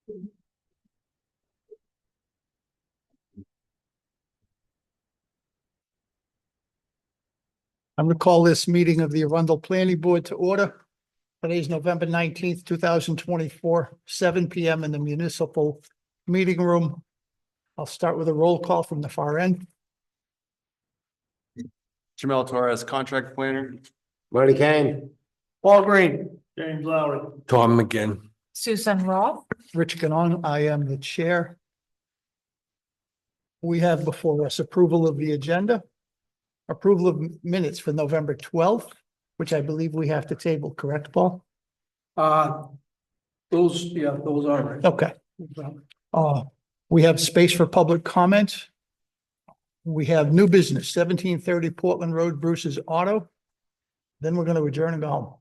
I'm going to call this meeting of the Arundel Planning Board to order. Today's November 19th, 2024, 7 p.m. in the municipal meeting room. I'll start with a roll call from the far end. Jamel Torres, contract planner. Marty Kane. Paul Green. James Lowry. Tom McGinn. Susan Roth. Rich Ganong, I am the chair. We have before us approval of the agenda, approval of minutes for November 12th, which I believe we have to table, correct, Paul? Those are right. Okay. We have space for public comment. We have new business, 1730 Portland Road, Bruce's Auto. Then we're going to adjourn and go home.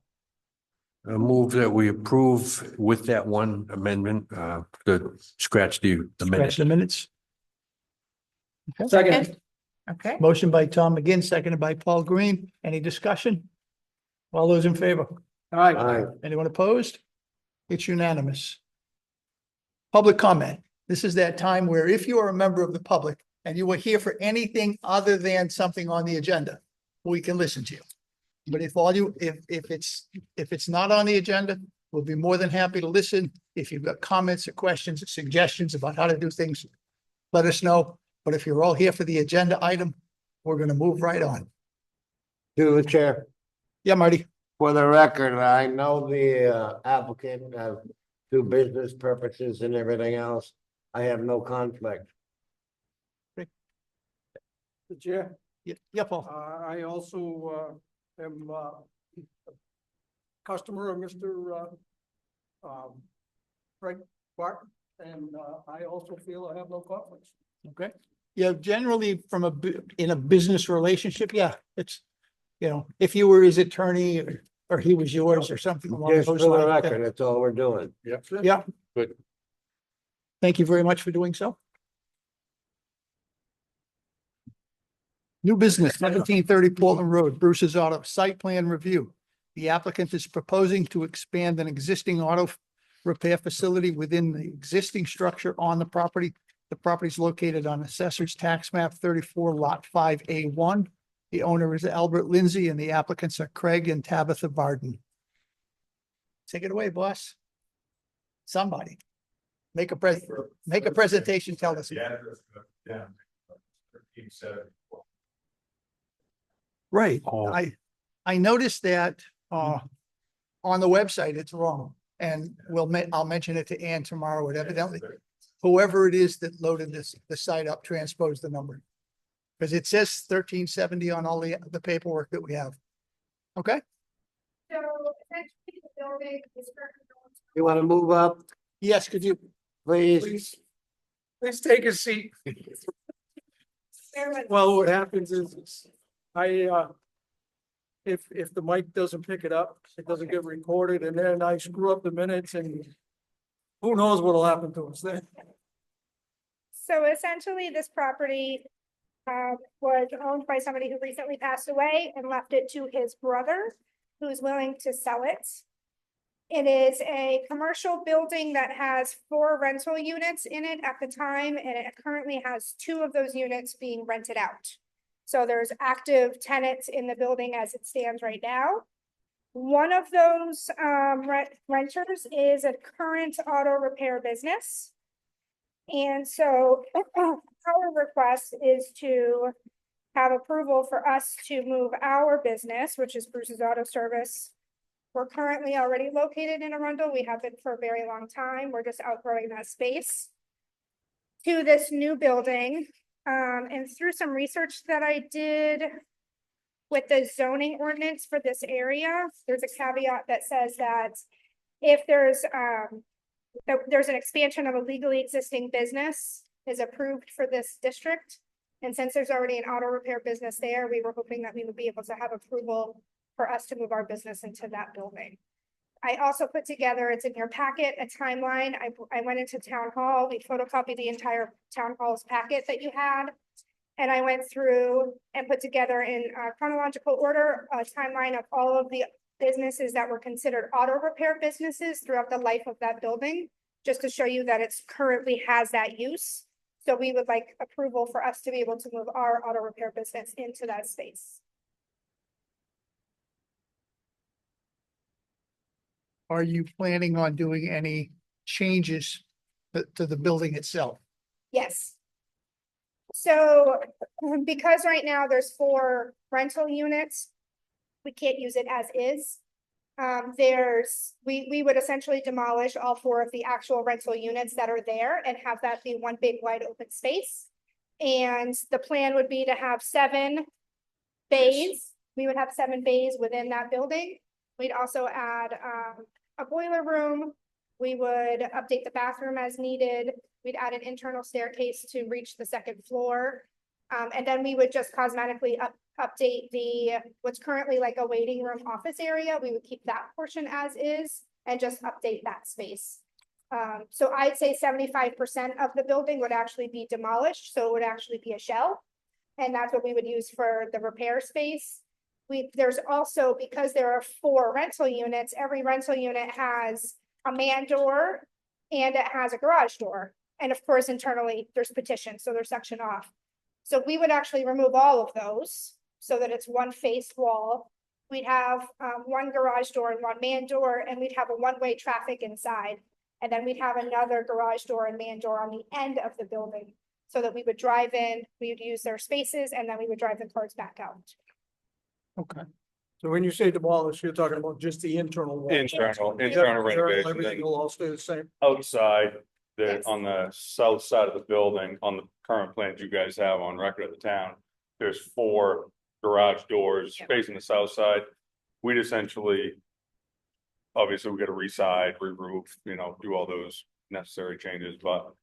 I move that we approve with that one amendment, to scratch the Scratch minutes. the minutes. Okay. Second. Okay. Motion by Tom McGinn, seconded by Paul Green. Any discussion? All those in favor? All right. Aye. Anyone opposed? It's unanimous. Public comment. This is that time where if you are a member of the public and you are here for anything other than something on the agenda, we can listen to you. But if it's not on the agenda, we'll be more than happy to listen. If you've got comments or questions or suggestions about how to do things, let us know. But if you're all here for the agenda item, we're going to move right on. To the chair. Yeah, Marty. For the record, I know the applicant has two business purposes and everything else. I have no conflict. The chair. Yeah, Paul. I also am a customer of Mr. Frank Barton, and I also feel I have no conflicts. Okay. Yeah, generally in a business relationship, yeah, it's, if you were his attorney or he was yours or something along Just for those the lines. record, that's all we're doing. Yeah. Good. Thank you very much for doing so. New business, 1730 Portland Road, Bruce's Auto, site plan review. The applicant is proposing to expand an existing auto repair facility within the existing structure on the property. The property is located on Assessor's Tax Map 34, Lot 5A1. The owner is Albert Lindsay and the applicants are Craig and Tabitha Barden. Take it away, boss. Somebody. Make a presentation, tell us. Yeah. Right, Oh. I noticed that on the website, it's wrong. And I'll mention it to Ann tomorrow, but evidently, whoever it is that loaded the site up transposed the number. Because it says 1370 on all the paperwork that we have. Okay, So essentially the building is currently. You want to move up, yes, could you, please? Please take a seat. Well, what happens is if the mic doesn't pick it up, it doesn't get recorded, and then I screw up the minutes, and who knows what'll happen to us then. So essentially, this property was owned by somebody who recently passed away and left it to his brother, who's willing to sell it. It is a commercial building that has 4 rental units in it at the time, and it currently has 2 of those units being rented out. So there's active tenants in the building as it stands right now. One of those renters is a current auto repair business. And so our request is to have approval for us to move our business, which is Bruce's Auto Service. We're currently already located in Arundel. We have been for a very long time. We're just outgrowing that space to this new building. And through some research that I did with the zoning ordinance for this area, there's a caveat that says that if there's an expansion of a legally existing business is approved for this district. And since there's already an auto repair business there, we were hoping that we would be able to have approval for us to move our business into that building. I also put together, it's in your packet, a timeline. I went into town hall, we photocopied the entire town hall's packet that you had. And I went through and put together in chronological order, a timeline of all of the businesses that were considered auto repair businesses throughout the life of that building, just to show you that it's currently has that use. So we would like approval for us to be able to move our auto repair business into that space. Are you planning on doing any changes to the building itself? Yes. So because right now there's 4 rental units, we can't use it as is. We would essentially demolish all 4 of the actual rental units that are there and have that be one big wide open space. And the plan would be to have 7 bays. We would have 7 bays within that building. We'd also add a boiler room. We would update the bathroom as needed. We'd add an internal staircase to reach the 2nd floor. And then we would just cosmetically update what's currently like a waiting room office area. We would keep that portion as is and just update that space. So I'd say 75% of the building would actually be demolished. So it would actually be a shell. And that's what we would use for the repair space. There's also, because there are 4 rental units, every rental unit has a man door and it has a garage door. And of course, internally, there's partitions, so they're sectioned off. So we would actually remove all of those so that it's one faced wall. We'd have 1 garage door and 1 man door, and we'd have a one-way traffic inside. And then we'd have another garage door and man door on the end of the building so that we would drive in, we would use their spaces, and then we would drive the cars back out. Okay. So when you say demolish, you're talking about just the internal wall. Internal Everything renovation, then will all stay the same. outside, Yes. on the south side of the building, on the current plans you guys have on record of the town. There's 4 garage doors Yeah. facing the south side. We'd essentially. Obviously, we gotta re-side, re-roof, do all those necessary changes, but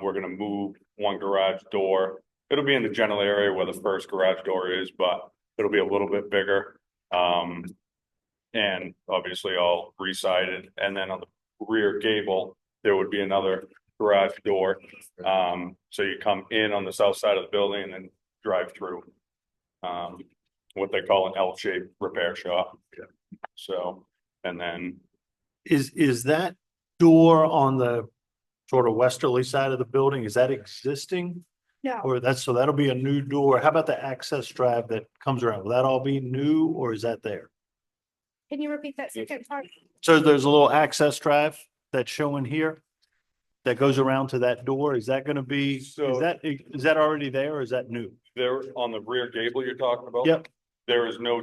we're gonna move 1 garage door. It'll be in the general area where the first garage door is, but it'll be a little bit bigger. And obviously all re-sided, and then on the rear gable, there would be another garage door. So you come in on the south side of the building and then drive through. What they call an L-shaped repair shop. So, and then Is that door on the sort of westerly side of the building, is that existing? No, Or so that'll be a new door. How about the access drive that comes around? Will that all be new or is that there? can you repeat that second part? So there's a little access drive that's showing here that goes around to that door. Is that gonna be, So- is that already there or is that new? there on the rear gable you're talking about? Yep. There is no,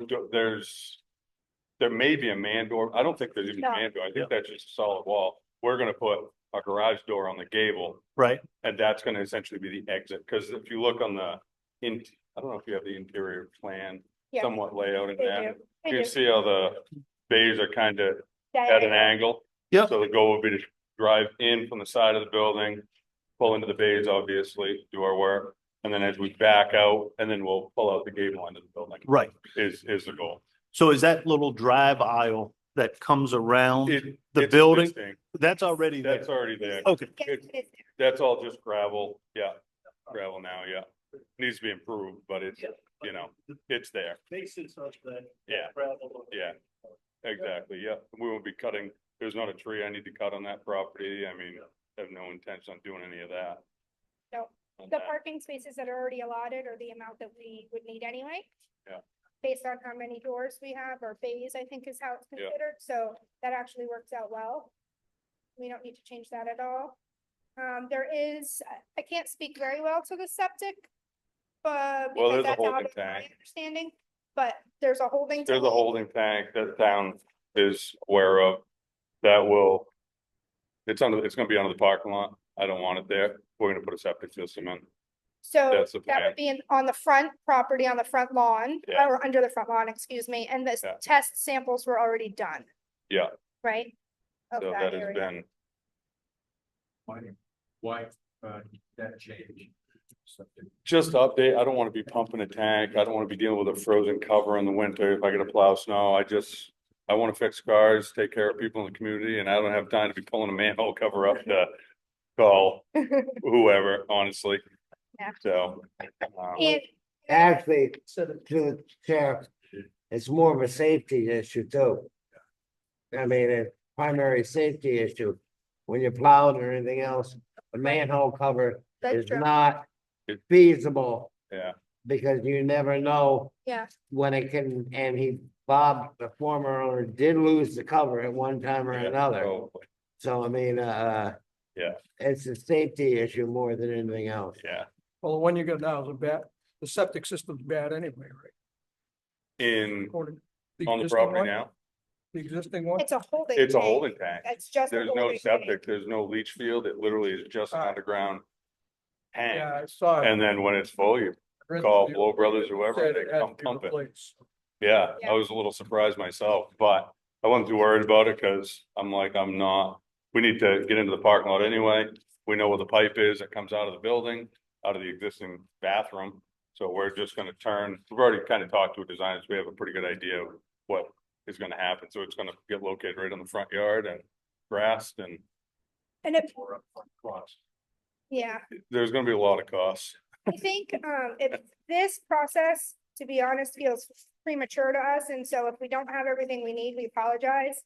there may be a man door. I don't think there's even a No. man door. I think that's just a solid wall. We're gonna put a garage door on the gable, Right? and that's gonna essentially be the exit, because if you look on the I don't know if you have the interior plan Yeah. somewhat layout in They there. do. They You do. can see how the bays are kind of at an angle. Yep. So the goal would be to drive in from the side of the building, pull into the bays, obviously, do our work. And then as we back out, and then we'll pull out the gable end of the building Right. is the goal. So is that little drive aisle that comes around the It's building? existing. That's already there? That's already there. Okay. Yes, it is. That's all just gravel. Yeah. Gravel now, yeah. Needs to be improved, but it's, it's there. Basis of the Yeah. gravel. Yeah. Exactly, yeah. We won't be cutting, there's not a tree I need to cut on that property. I mean, I have no intention on doing any of that. No. On The that. parking spaces that are already allotted are the amount that we would need anyway. Yeah. Based on how many doors we have, or bays, I think is how it's Yeah. considered, so that actually works out well. We don't need to change that at all. There is, I can't speak very well to the septic. But Well, because there's a that's out holding of my tank. understanding, but there's a holding. There's a tank. holding tank that the town is aware of that will. It's gonna be under the parking lot. I don't want it there. We're gonna put a septic system in. So That's the that plan. would be on the front property, on the front lawn, Yeah. or under the front lawn, excuse me, and the Yeah. test samples were already done, Yeah, right? Of so that that has area. been, Why, that change? just to update, I don't wanna be pumping a tank. I don't wanna be dealing with a frozen cover in the winter if I gotta plow snow. I wanna fix cars, take care of people in the community, and I don't have time to be pulling a manhole cover up to call whoever, honestly. Yeah. So. And Actually, to the chair, it's more of a safety issue too. I mean, a primary safety issue. when you're plowing or anything else, a manhole cover That's is true. not It- feasible Yeah, because you never know Yeah, when it can, and Bob, the former owner, did lose the cover at one time or yeah, another. probably, So I mean, yeah, it's a safety issue more than anything else. yeah. Well, the one you got now is a bad, the septic system's bad anyway, right? In, According. on the existing property one? now, The existing one? it's a holding. it's a tank. holding tank. It's just. a There's no holding tank. septic, there's no leach field, it literally is just an Ah. underground tank. Yeah, I saw it. And then when it's full, you Read call the- Blow Brothers, whoever, said they it had come to be pump it. replaced. Yeah, Yeah. I was a little surprised myself, but I wasn't too worried about it because I'm like, I'm not, we need to get into the parking lot anyway. We know where the pipe is that comes out of the building, out of the existing bathroom. So we're just gonna turn, we've already kind of talked to a designer, so we have a pretty good idea of what is gonna happen. So it's gonna get located right in the front yard and grassed, and And if, or up front cross. yeah, There's gonna be a lot of costs. I think, if this process, to be honest, feels premature to us, and so if we don't have everything we need, we apologize.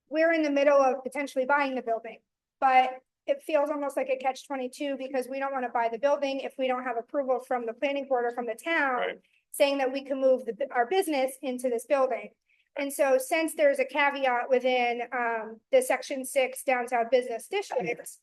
We're in the middle of potentially buying the building, but it feels almost like a catch-22 because we don't want to buy the building if we don't have approval from the planning board or from the town. Right. Saying that we can move our business into this building. And so since there's a caveat within, the section 6 downtown business district.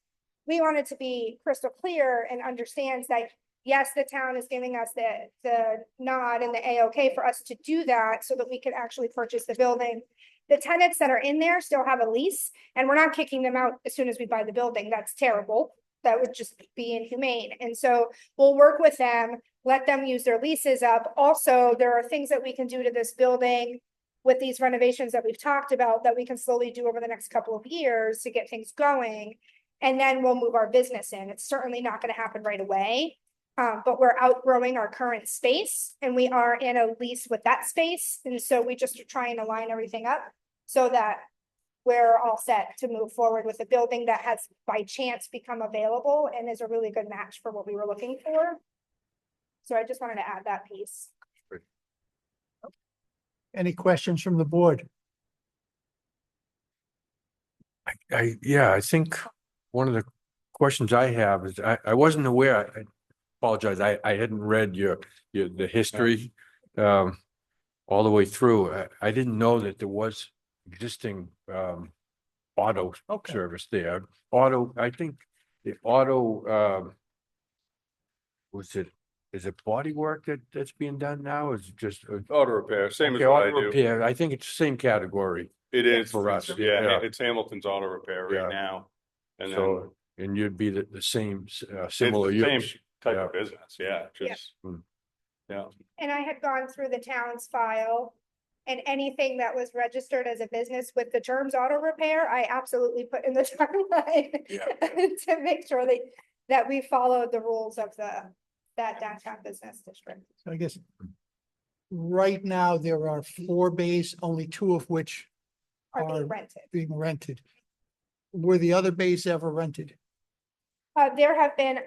We want it to be crystal clear and understands that, yes, the town is giving us the nod and the A-OK for us to do that so that we can actually purchase the building. The tenants that are in there still have a lease and we're not kicking them out as soon as we buy the building. That's terrible. That would just be inhumane. And so we'll work with them, let them use their leases up. Also, there are things that we can do to this building with these renovations that we've talked about that we can slowly do over the next couple of years to get things going. And then we'll move our business in. It's certainly not going to happen right away. But we're outgrowing our current space and we are in a lease with that space. And so we just are trying to line everything up so that we're all set to move forward with a building that has by chance become available and is a really good match for what we were looking for. So I just wanted to add that piece. Any questions from the board? I think one of the questions I have is, I wasn't aware, I apologize, I hadn't read the history all the way through. I didn't know that there was existing auto Okay. service there. I think the auto is it body work that's being done now? Is it just? Auto repair, same as Okay, what I auto do. repair. I think it's the same category. It is For us, yeah, yeah. it's Hamilton's Auto Repair right Yeah. now. And then So, and you'd be the same, it's similar the same use. type Yeah. of business, yeah, just. Hmm. Yeah, And I had gone through the town's file. And anything that was registered as a business with the terms auto repair, I absolutely put in the timeline. To make sure that we followed the rules of that downtown business district. So I guess right now there are 4 bays, only 2 of which Are being Are- rented. being rented. Were the other bays ever rented? There have been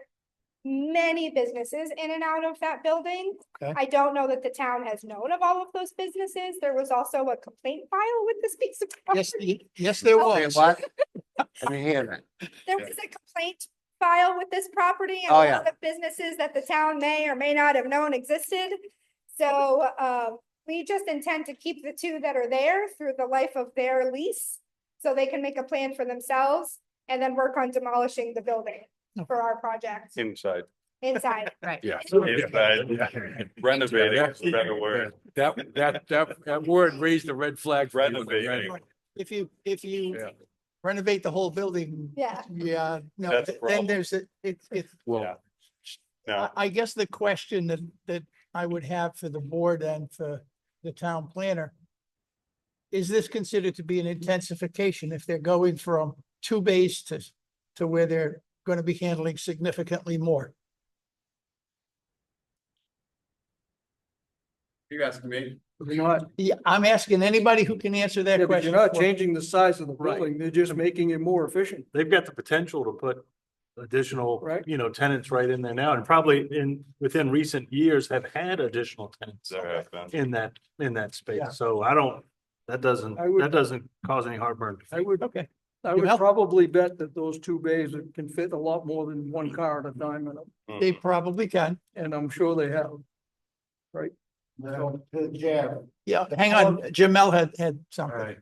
many businesses in and out of that building. Okay. I don't know that the town has known of all of those businesses. There was also a complaint file with this piece of Yes, property. yes, there Say was. what? I didn't hear that. There was a complaint file with this property and Oh, a yeah. lot of businesses that the town may or may not have known existed. So, we just intend to keep the 2 that are there through the life of their lease. So they can make a plan for themselves and then work on demolishing the building for our project inside, inside. Right. Yeah. inside, renovating is a better word. That word raised a red flag. for you when I read it. Renovating. If you Yeah. renovate the whole building. Yeah. Yeah, no, That's a then problem. there's it's. Well, No, I guess the question that I would have for the board and for the town planner. Is this considered to be an intensification if they're going from 2 bays to where they're going to be handling significantly more? You asking me? You're not, Yeah, I'm asking anybody who can answer that yeah, but question. you're not for- changing the size of the Right. building. They're just making it more efficient. They've got the potential to put additional, Right. tenants right in there now, and probably within recent years have had additional tenants there have been. in that Yeah. space. So that doesn't I would- cause any heartburn. I would Okay, I would Jamel? probably bet that those two bays can fit a lot more than one car at a time in them, They probably can. and I'm sure they have. To the chair. Yeah, hang on, Jamel had something.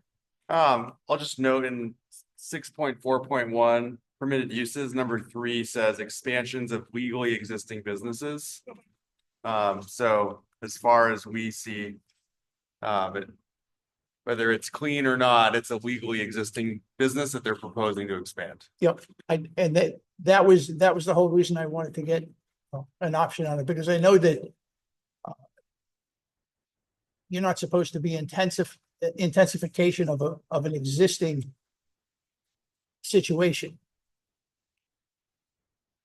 Alright. I'll just note in 6.4.1 permitted uses, number 3 says expansions of legally existing businesses. So as far as we see, whether it's clean or not, it's a legally existing business that they're proposing to expand. Yep, and that was the whole reason I wanted to get an option on it, because I know that you're not supposed to be intensification of an existing situation.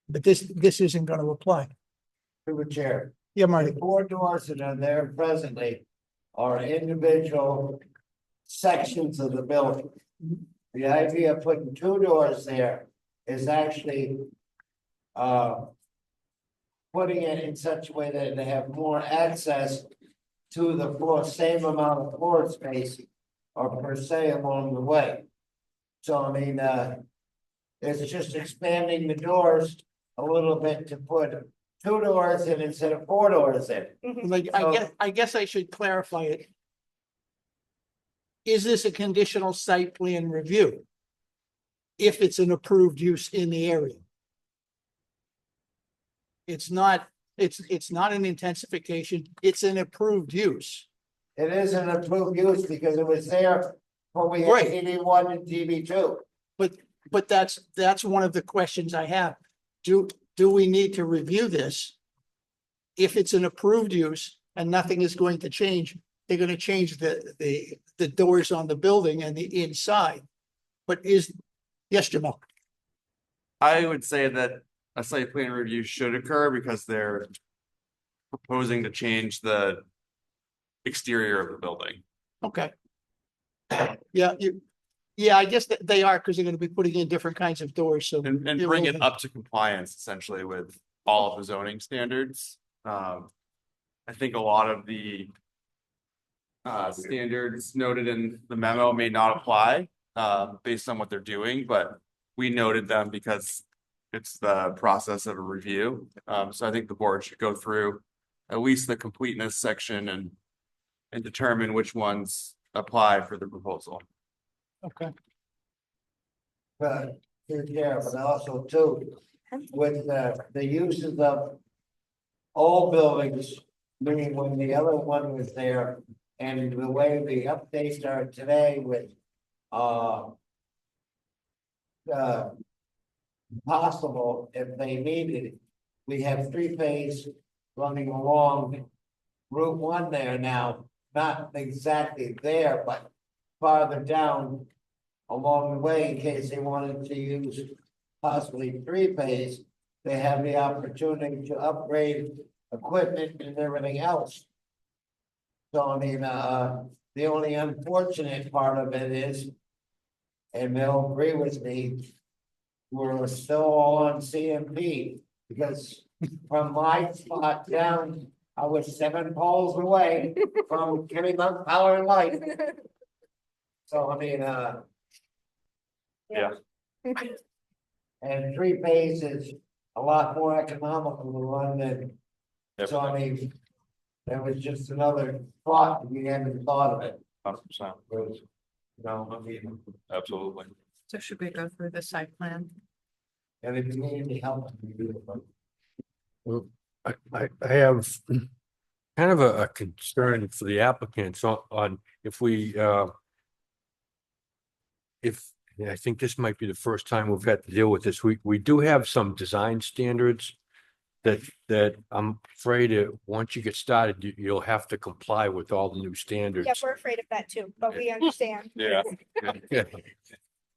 But this isn't gonna apply. To the chair. Yeah, The Marty, 4 doors that are there presently are individual sections of the building. The idea of putting 2 doors there is actually putting it in such a way that they have more access to the floor, same amount of floor space or per se along the way. So I mean, it's just expanding the doors a little bit to put 2 doors in instead of 4 doors in. like, I guess I should clarify it. Is this a conditional site plan review? If it's an approved use in the area? It's not an intensification, it's an approved use. It is an approved use because it was there when we had Right. DB1 and DB2. But that's one of the questions I have. Do we need to review this? If it's an approved use and nothing is going to change, they're gonna change the doors on the building and the inside. But yes, Jamal? I would say that a site plan review should occur because they're proposing to change the exterior of the building. Okay. Yeah, I guess that they are, because they're gonna be putting in different kinds of doors, so. And it bring will- it up to compliance essentially with all of the zoning standards. I think a lot of the standards noted in the memo may not apply based on what they're doing, but we noted them because it's the process of a review. So I think the board should go through at least the completeness section and determine which ones apply for the proposal. Okay. But, yeah, but also too, with the uses of all buildings, meaning when the other one was there, and the way the updates are today with, possible if they needed it. We have 3-phase running along Route 1 there now, not exactly there, but farther down along the way in case they wanted to use possibly 3-phase. They have the opportunity to upgrade equipment and everything else. So I mean, the only unfortunate part of it is, and they'll agree with me, we're still all on CMP because from my spot down, I was 7 poles away from Kennybunk Power and Light. So I mean, Yeah. and 3-phase is a lot more economical to run than, so I mean, that was just another thought, we hadn't thought of it. 100%, Was, you know, I mean, absolutely. So should we go through the site plan? and if you need any help, we do it. I have kind of a concern for the applicants on if we, I think this might be the first time we've had to deal with this. We do have some design standards that I'm afraid that once you get started, you'll have to comply with all the new standards. Yeah, we're afraid of that too, but we understand. Yeah. Yeah.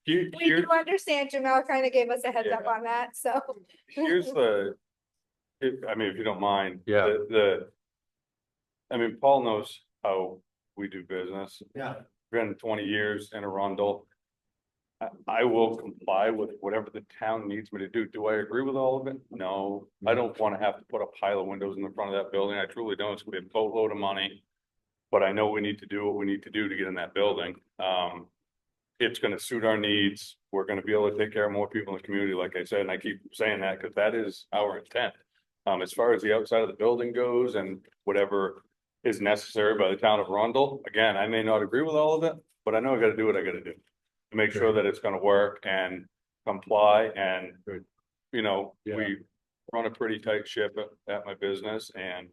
Here- We here- do understand. Jamel kind of gave us a heads up on that, so. Here's I mean, if you don't mind. Yeah. I mean, Paul knows how we do business. Yeah. Been 20 years in Arundel. I will comply with whatever the town needs me to do. Do I agree with all of it? No, I don't want to have to put a pile of windows in the front of that building. I truly don't. It's gonna be a boatload of money. But I know we need to do what we need to do to get in that building. it's gonna suit our needs. We're gonna be able to take care of more people in the community, like I said, and I keep saying that because that is our intent. As far as the outside of the building goes and whatever is necessary by the town of Arundel, again, I may not agree with all of it, but I know I gotta do what I gotta do. To make sure that it's gonna work and comply and, Good. you know, Yeah. we run a pretty tight ship at my business and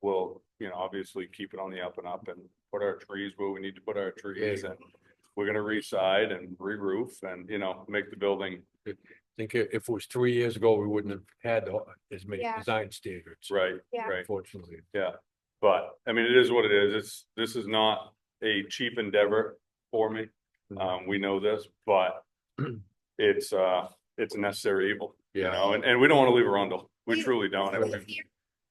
we'll, you know, obviously keep it on the up and up and put our trees where we need to put our trees and we're gonna re-side and re-roof and, you know, make the building I think if it was 3 years ago, we wouldn't have had as many Yeah. design standards. right, Yeah. right. Unfortunately. Yeah, but I mean, it is what it is. This is not a cheap endeavor for me. We know this, but it's a necessary evil, you Yeah. know, and we don't want to leave Arundel. We We- truly don't. I We live mean, here.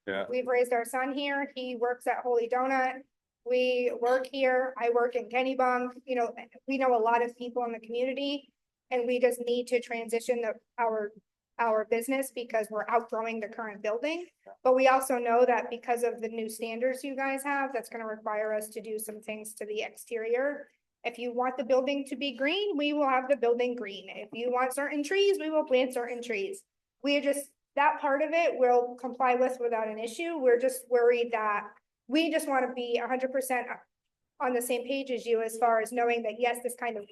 yeah. We've raised our son here. He works at Holy Donut. We work here. I work in Kennybunk. You know, we know a lot of people in the community. And we just need to transition our business because we're outgrowing the current building. But we also know that because of the new standards you guys have, that's gonna require us to do some things to the exterior. If you want the building to be green, we will have the building green. If you want certain trees, we will plant certain trees. We are just, that part of it will comply with without an issue. We're just worried that we just want to be 100% on the same page as you as far as knowing that, yes, this kind of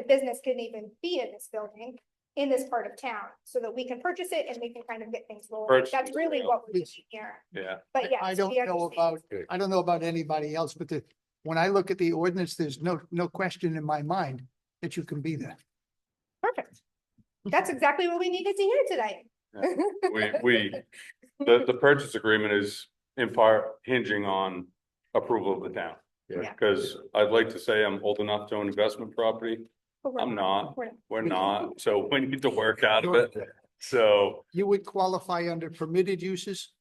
business can even be in this building in this part of town, so that we can purchase it and we can kind of get things rolling. Purchase That's is really real. what we're doing here. Yeah, But yes. I don't we know understand. about, I don't know about anybody else, but when I look at the ordinance, there's no question in my mind that you can be there. Perfect. That's exactly what we needed to hear today. the purchase agreement is in part hinging on approval of the town. Yeah. Because I'd like to say I'm old enough to own investment property. But we're I'm not. We're- We're not, so we need to work out of it. So, You would qualify under permitted uses.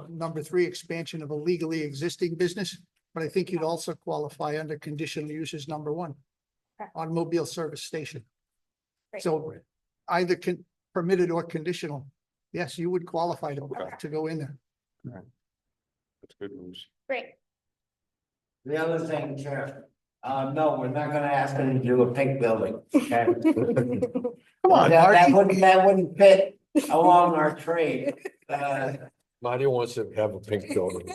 Number 3, expansion of a legally existing business, but I think you'd also qualify under conditional uses, number 1. Okay. Automobile service station. Great. So either permitted or conditional. Yes, you would qualify Okay. to go in there. that's good news. Great. The other thing, Chair, no, we're not gonna ask them to do a pink building. Okay? Come on, That Marty. that wouldn't fit along our trade. Marty wants to have a pink building.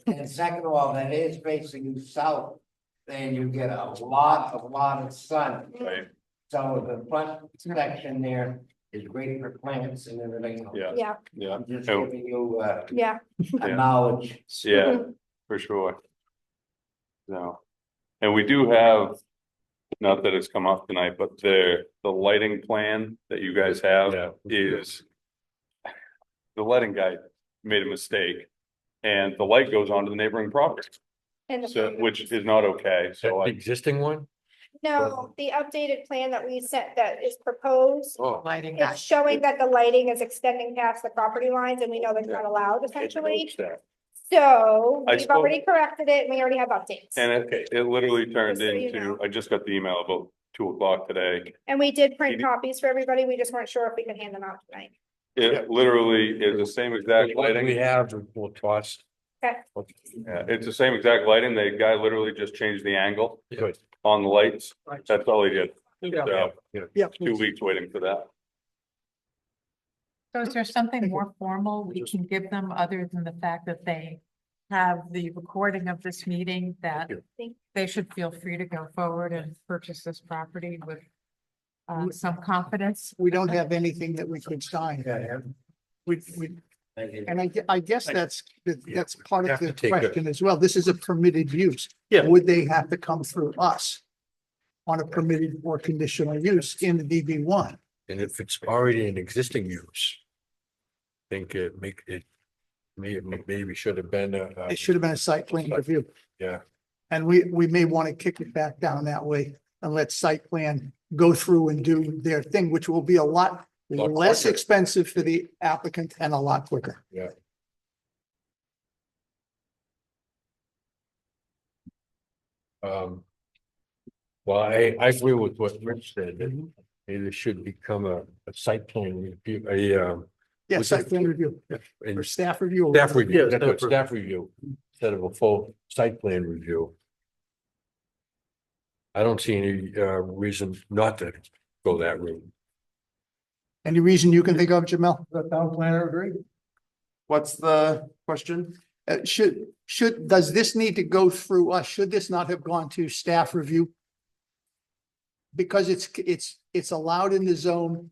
And second of all, that is facing south, and you get a lot of sun. Right, So the front section there is great for plants and everything. else. yeah, Yeah, yeah, I'm just Oh. giving you yeah. a Yeah. knowledge. yeah, for sure. No, and we do have, not that it's come up tonight, but the lighting plan that you guys have Yeah. is. The lighting guy made a mistake and the light goes onto the neighboring property, And the- so, which is not okay, so The I, existing one? No, the updated plan that we sent that is proposed, Oh. Lighting it's showing that the lighting is extending past the property lines and we know that's not allowed essentially. So I we've already corrected it and we already have updates. and it literally turned Just so you into, know. I just got the email about 2 o'clock today. And we did print Maybe- copies for everybody. We just weren't sure if we could hand them out tonight. It literally is the same exact What we lighting. have will cost. Okay. Yeah, it's the same exact lighting. The guy literally just changed the angle Good. on the lights. That's all he did. Yeah. So Yeah. 2 weeks waiting for that. So is there something more formal we can give them other than the fact that they have the recording of this meeting that they should feel free to go forward and purchase this property with some confidence? We don't have anything that we could sign. We, Thank you. and I guess that's part of Have to the take a- question as well. This is a permitted use. Yeah. Would they have to come through us on a permitted or conditional use in the DB1? And if it's already an existing use. Think maybe should have been It should have been a site plan review. yeah. And we may want to kick it back down that way and let site plan go through and do their thing, which will be a lot less quicker. expensive for the applicant and a lot quicker. Yeah. Well, I agree with what Rich said, that it should become a site plan review, Yeah, With site the- plan review or and staff review. staff review, Yeah, that's what, staff review, instead of a full site plan review. I don't see any reason not to go that route. Any reason you can think of, Jamel? The town planner agree? What's the question? Does this need to go through us? Should this not have gone to staff review? Because it's allowed in the zone.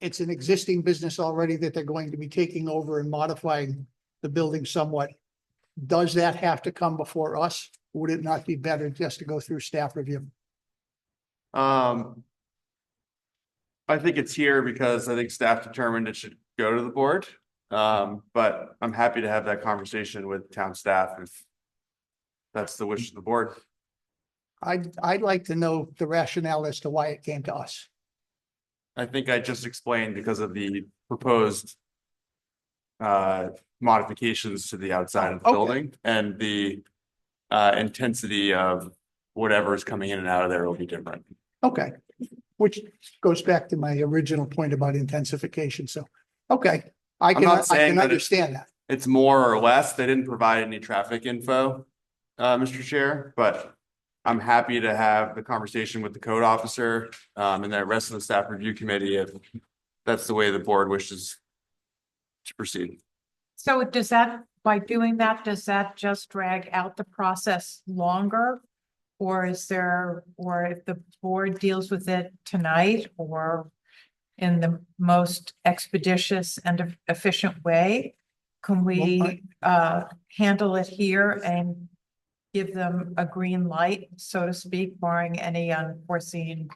It's an existing business already that they're going to be taking over and modifying the building somewhat. Does that have to come before us? Would it not be better just to go through staff review? I think it's here because I think staff determined it should go to the board. But I'm happy to have that conversation with town staff if that's the wish of the board. I'd like to know the rationale as to why it came to us. I think I just explained because of the proposed modifications to the outside of the Okay. building and the intensity of whatever is coming in and out of there will be different. Okay, which goes back to my original point about intensification. So, okay, I not saying can that understand that. It's more or less. They didn't provide any traffic info, Mr. Chair, but I'm happy to have the conversation with the code officer and the rest of the staff review committee if that's the way the board wishes to proceed. So does that, by doing that, does that just drag out the process longer? Or is there, or if the board deals with it tonight or in the most expeditious and efficient way, can we handle it here and give them a green light, so to speak, barring any unforeseen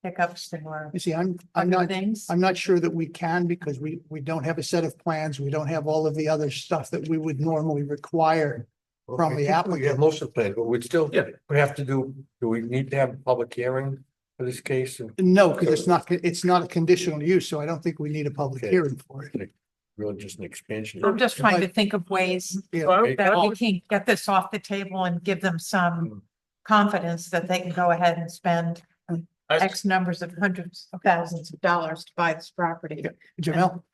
hiccups or You see, I'm other not, things? I'm not sure that we can because we don't have a set of plans. We don't have all of the other stuff that we would normally require from the We have applicant. most of the plan, but we'd still, Yeah. we have to do we need to have a public hearing for this case? And No, because it's not a conditional use, so I don't think we need a public Okay. hearing for it. really just an expansion. I'm just trying to think of ways Yeah. that we can get this off the table and give them some confidence that they can go ahead and spend X numbers of hundreds of thousands of dollars to buy this property. Jamel?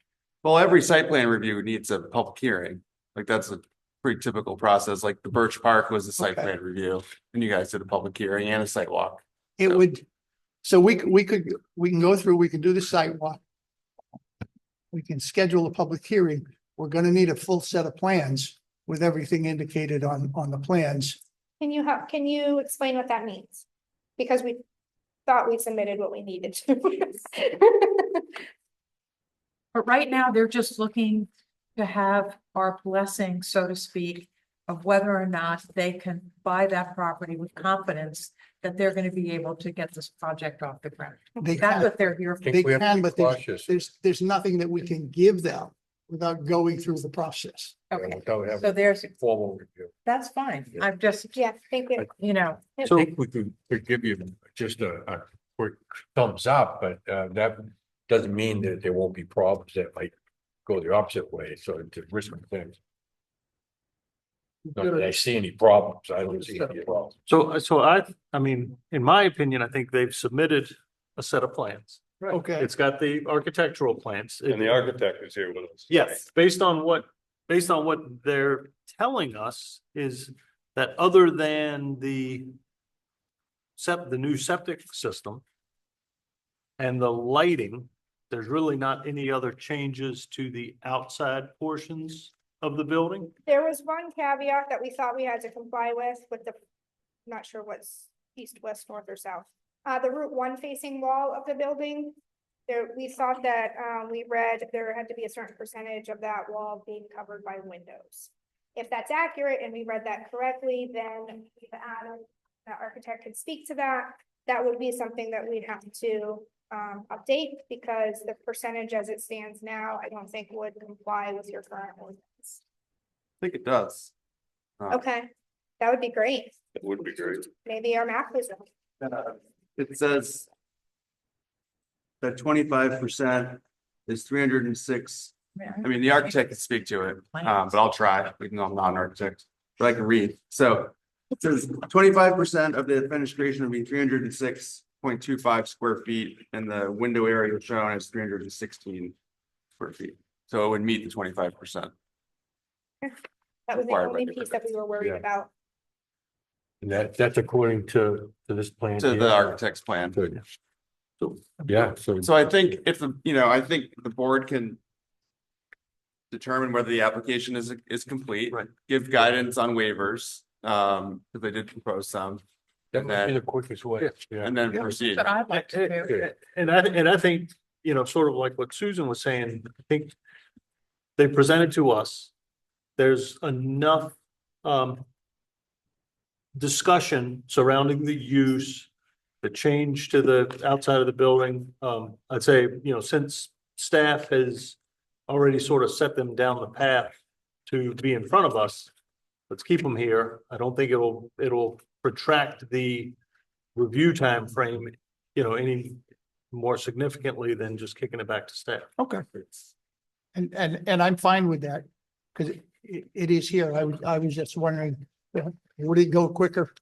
Well, every site plan review needs a public hearing. Like that's a pretty typical process. Like the Birch Park was a site Okay. plan review and you guys did a public hearing and a site walk. It So- would, so we can go through, we can do the sidewalk. We can schedule a public hearing. We're gonna need a full set of plans with everything indicated on the plans. Can you explain what that means? Because we thought we submitted what we needed to. But right now, they're just looking to have our blessing, so to speak, of whether or not they can buy that property with confidence that they're gonna be able to get this project off the ground. They That's can, what they're here for. they we have to can, be but cautious. there's nothing that we can give them without going through the process. Okay, Without having so there's, formal review. that's fine. I'm just, Yeah, thank you. I think we could give you just a quick thumbs up, but that doesn't mean that there won't be problems that might go the opposite way, so it's a risk of things. Not that I see any problems, I don't see any problems. So I mean, in my opinion, I think they've submitted a set of plans. Okay, It's got the architectural plans. And the architect is here with us. Yes, based on what they're telling us is that other than the new septic system and the lighting, there's really not any other changes to the outside portions of the building. There was one caveat that we thought we had to comply with the, not sure what's east, west, north or south. The Route 1 facing wall of the building. There, we thought that, we read there had to be a certain percentage of that wall being covered by windows. If that's accurate and we read that correctly, then if Adam, the architect, could speak to that. That would be something that we'd have to update because the percentage as it stands now, I don't think would comply with your current ordinance. I think it does. Okay, that would be great. It would be great. Maybe our math was wrong. It says that 25% is 306. I mean, the architect can speak to it, but I'll try, even though I'm not an architect, but I can read. So it says 25% of the fenestration would be 306.25 square feet, and the window area shown is 316 square feet. So it would meet the 25%. That was the Required by only the piece that we were worried Yeah. about. And that's according to this plan. to here? the architect's plan. Good. So, yeah, so. So I think if the, I think the board can determine whether the application is complete. Right. Give guidance on waivers, because they did propose some, That might be the quickest way. Yeah. and then proceed. But I'd like to do. And I think, sort of like what Susan was saying, I think they presented to us. There's enough discussion surrounding the use, the change to the outside of the building. I'd say, since staff has already sort of set them down the path to be in front of us, let's keep them here. I don't think it'll protract the review time frame, any more significantly than just kicking it back to staff. Okay. And I'm fine with that, because it is here. I was just wondering, would it go quicker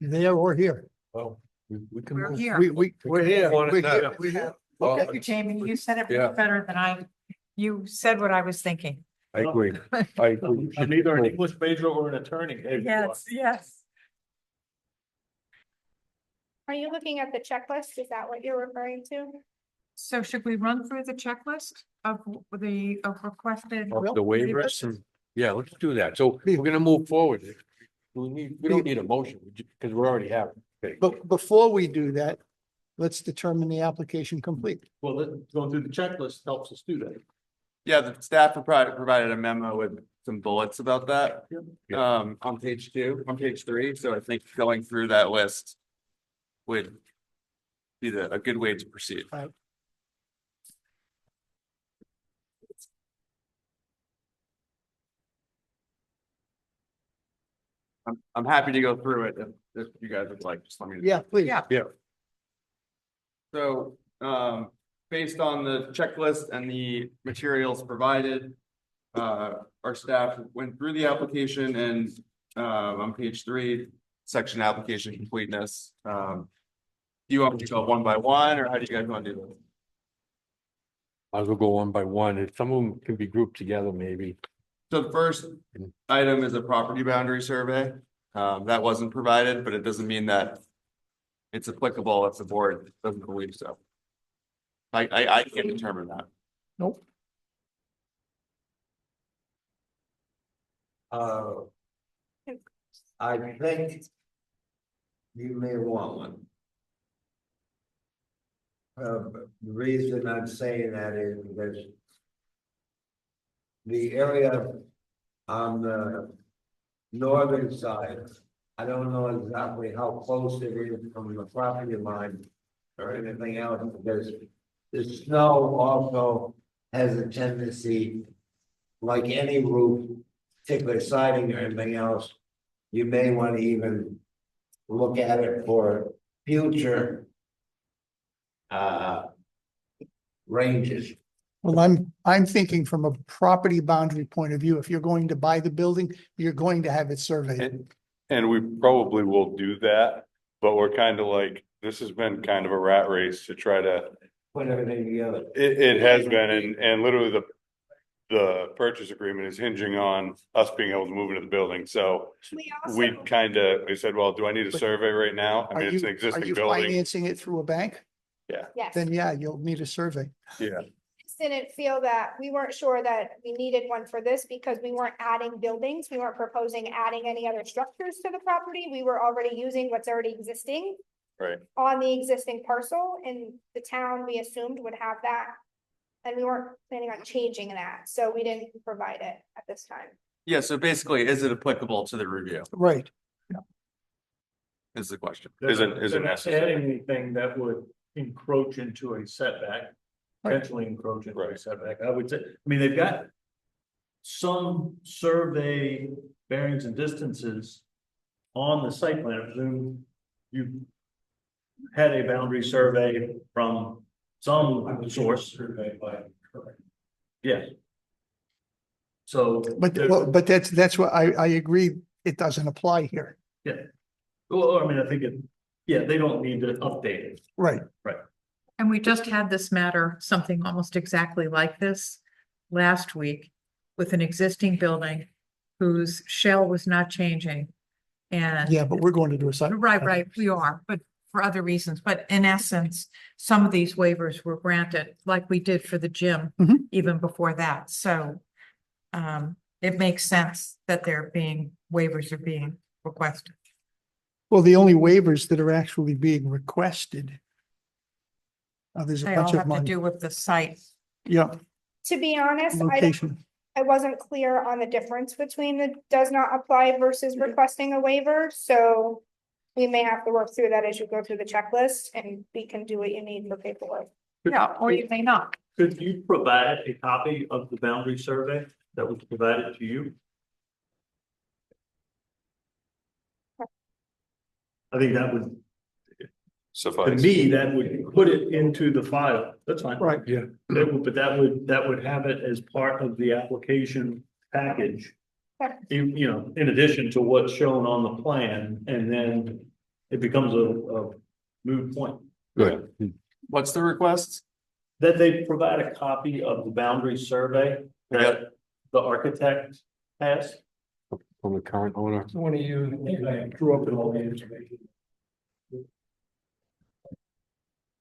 there or here? Well, we can. We're move. here. We're here. Want it We're now. here. We're here. Well, Thank you, Jamie. You said it Yeah. better than you said what I was thinking. I agree. I agree. I'm either an English major or an attorney. Yes. Are you looking at the checklist? Is that what you're referring to? So should we run through the checklist of requested? Of the waivers and, yeah, let's do that. So we're gonna move forward. We don't need a motion, because we already have. it. Okay. But before we do that, let's determine the application complete. Well, going through the checklist helps us do that. Yeah, the staff provided a memo with some bullets about that. Yep. On page 3, so I think going through that list would be a good way to proceed. Right. I'm happy to go through it if you guys would like, just let me know. Yeah, please. Yeah. So, based on the checklist and the materials provided, our staff went through the application and, on page 3, section application completeness. Do you want me to go one by one, or how do you guys want to do this? I'll go one by one. If some of them can be grouped together, maybe. So the first item is a property boundary survey. That wasn't provided, but it doesn't mean that it's applicable if the board doesn't believe so. I can't determine that. Nope. I think you may want one. The reason I'm saying that is because the area on the northern side, I don't know exactly how close it is from the property line or anything else, because the snow also has a tendency, like any roof, particularly siding or anything else, you may want to even look at it for future ranges. Well, I'm thinking from a property boundary point of view. If you're going to buy the building, you're going to have it surveyed. And we probably will do that, but we're kind of like, this has been kind of a rat race to try to, Put everything together. it has been, and literally the purchase agreement is hinging on us being able to move into the building, so we said, well, do I need a survey right now? I Are mean, it's you, an are existing you building. financing it through a bank? Yes. Then yeah, you'll need a survey. Yeah, Didn't feel that, we weren't sure that we needed one for this because we weren't adding buildings. We weren't proposing adding any other structures to the property. We were already using what's already existing right. on the existing parcel, and the town, we assumed, would have that. And we weren't planning on changing that, so we didn't provide it at this time. Yeah, so basically, is it applicable to the review Right. is the question. Isn't They're not necessary. adding anything that would encroach into a setback, potentially encroach into a Right. setback. I would say, I mean, they've got some survey bearings and distances on the site plan. I presume you had a boundary survey from some source. Yes. So. But that's what I agree. It doesn't apply here. Yeah. Well, I mean, I think they don't need to update it. Right. And we just had this matter, something almost exactly like this last week with an existing building whose shell was not changing. And Yeah, but we're going to do a site. right, we are, but for other reasons. But in essence, some of these waivers were granted, like we did for the gym, Mhm. even before that. So it makes sense that waivers are being requested. Well, the only waivers that are actually being requested. There's a They all bunch of have to money. do with the site. Yeah, To be honest, location. I wasn't clear on the difference between the does not apply versus requesting a waiver, so. We may have to work through that as you go through the checklist and we can do what you need for paperwork. Yeah, or you may not. Could you provide a copy of the boundary survey that was provided to you? I think that would, to Suffice. me, that would put it into the file. That's fine. Right. Yeah. But that would have it as part of the application package. You know, in addition to what's shown on the plan, and then it becomes a moot point. Good. What's the request? That they provide a copy of the boundary survey that the architect has. From the current owner. One of you grew up in all the information.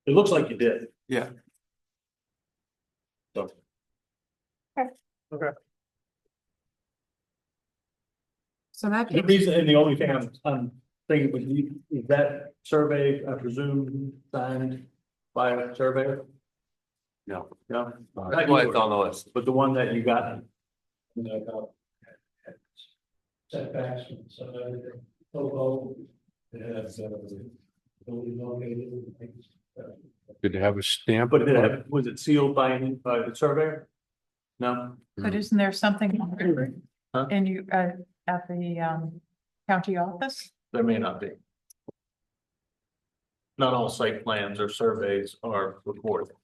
It looks like you did. Yeah. So. Okay. So that. The reason, and the only thing I'm thinking would be, is that survey, I presume, signed by a surveyor? No. No? That's why it's on the list. But the one that you got, Setbacks and some other, it has, building located. Did it have a stamp? but was it sealed by the surveyor? No? But isn't there something Huh? in you, at the, county office? There may not be. Not all site plans or surveys are recorded.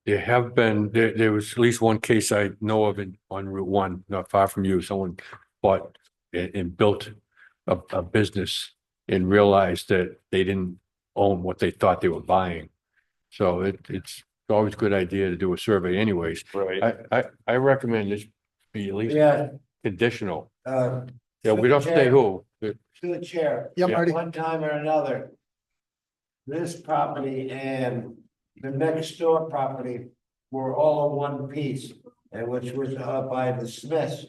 There have been, there was at least one case I know of on Route 1, not far from you, someone bought and built a business and realized that they didn't own what they thought they were buying. So it's always a good idea to do a survey anyways. Right. I recommend this be at least Yeah, conditional. uh, Yeah, we don't say who. to the chair. Yeah, Yeah. Marty. One time or another. This property and the next door property were all in one piece, and which was by the Smiths.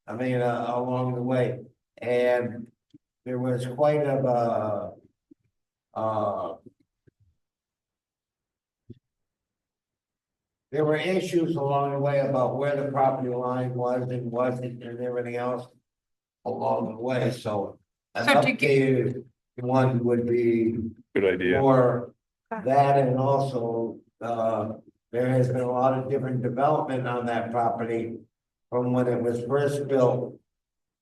I mean, along the way, and there was quite of a, there were issues along the way about where the property line was and wasn't and everything else along the way, so. An So to updated one would be Good idea. for that, and also, there has been a lot of different development on that property. From when it was first built,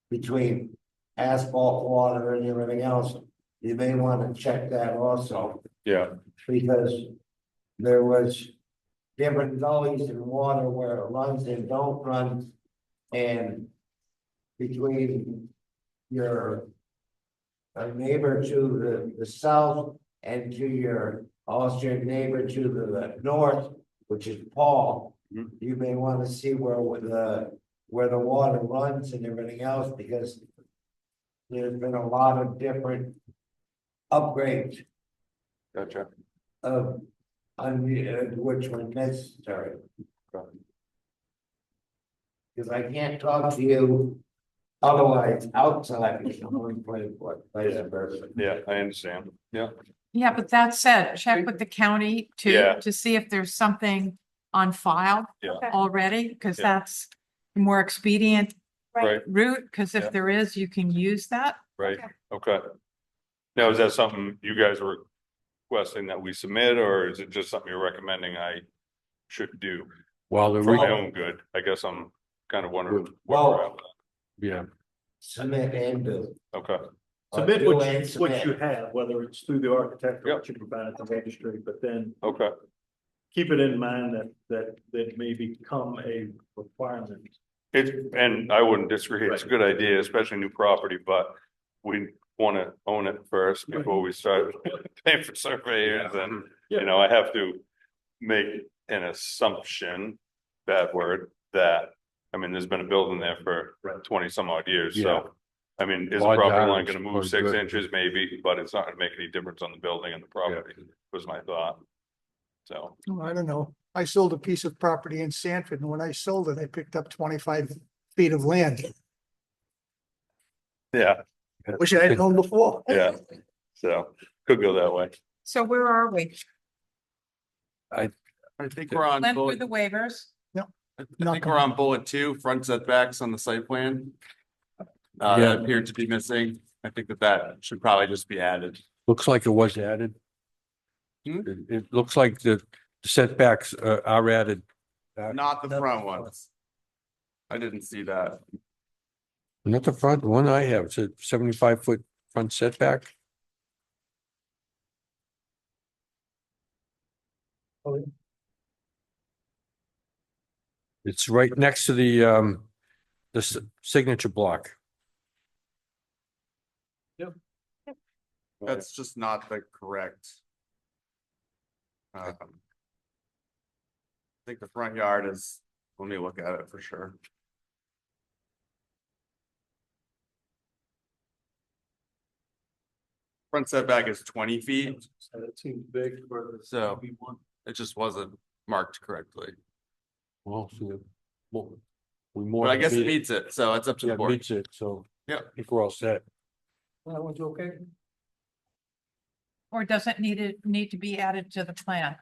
between asphalt, water and everything else. You may want to check that also, Yeah, because there was different gullies in water where it runs and don't run. And between your neighbor to the south and to your, also your neighbor to the north, which is Paul. Mhm. You may want to see where the water runs and everything else, because there's been a lot of different upgrades gotcha. of which were necessary. Because I can't talk to you otherwise outside of someone playing for vice versa. Yeah, I understand. Yeah, Yeah, but that said, check with the county too, Yeah. to see if there's something on file Yeah. already, because Yeah. that's a more expedient right, route, because Yeah. if there is, you can use that. right, okay. Now, is that something you guys were requesting that we submit, or is it just something you're recommending I should do? Well, For my own good, I guess I'm kind of wondering where we're at with yeah, Submit and do. that. Okay, Submit Do what and you submit. have, whether it's through the architect or Yep. what you provide at the registry, but then okay, keep it in mind that may become a requirement. and I wouldn't disagree, it's a good idea, especially new property, but we want to own it first before we start paying for surveyors, and, you know, I have to make an assumption, bad word, that, I mean, there's been a building there for Right. 20 some odd years, Yeah. so. I mean, is the Odds property are line it's gonna move probably 6 good. inches? Maybe, but it's not gonna make any difference on the building and the property, was my thought. So, Oh, I don't know. I sold a piece of property in Sanford, and when I sold it, I picked up 25 feet of land. yeah, Wish I had known before. yeah, so could go that way. So where are we? I think we're on Went through bullet, the waivers. I think we're on bullet 2, front setbacks on the site plan. Yeah. That appeared to be missing. I think that should probably just be added. Looks like it was added. Hmm? It looks like the setbacks are added. Not the front ones. I didn't see that. Not the front, the one I have, it's a 75-foot front setback. It's right next to the signature block. That's just not the correct. I think the front yard is, let me look at it for sure. Front setback is 20 feet, That seems big for the. So- one. it just wasn't marked correctly, Well, we more. but I than guess it beat meets it, so it's up to Yeah, the it board. meets it, so. Yeah. I think we're all set. That one's okay? Or does it need to be added to the plan?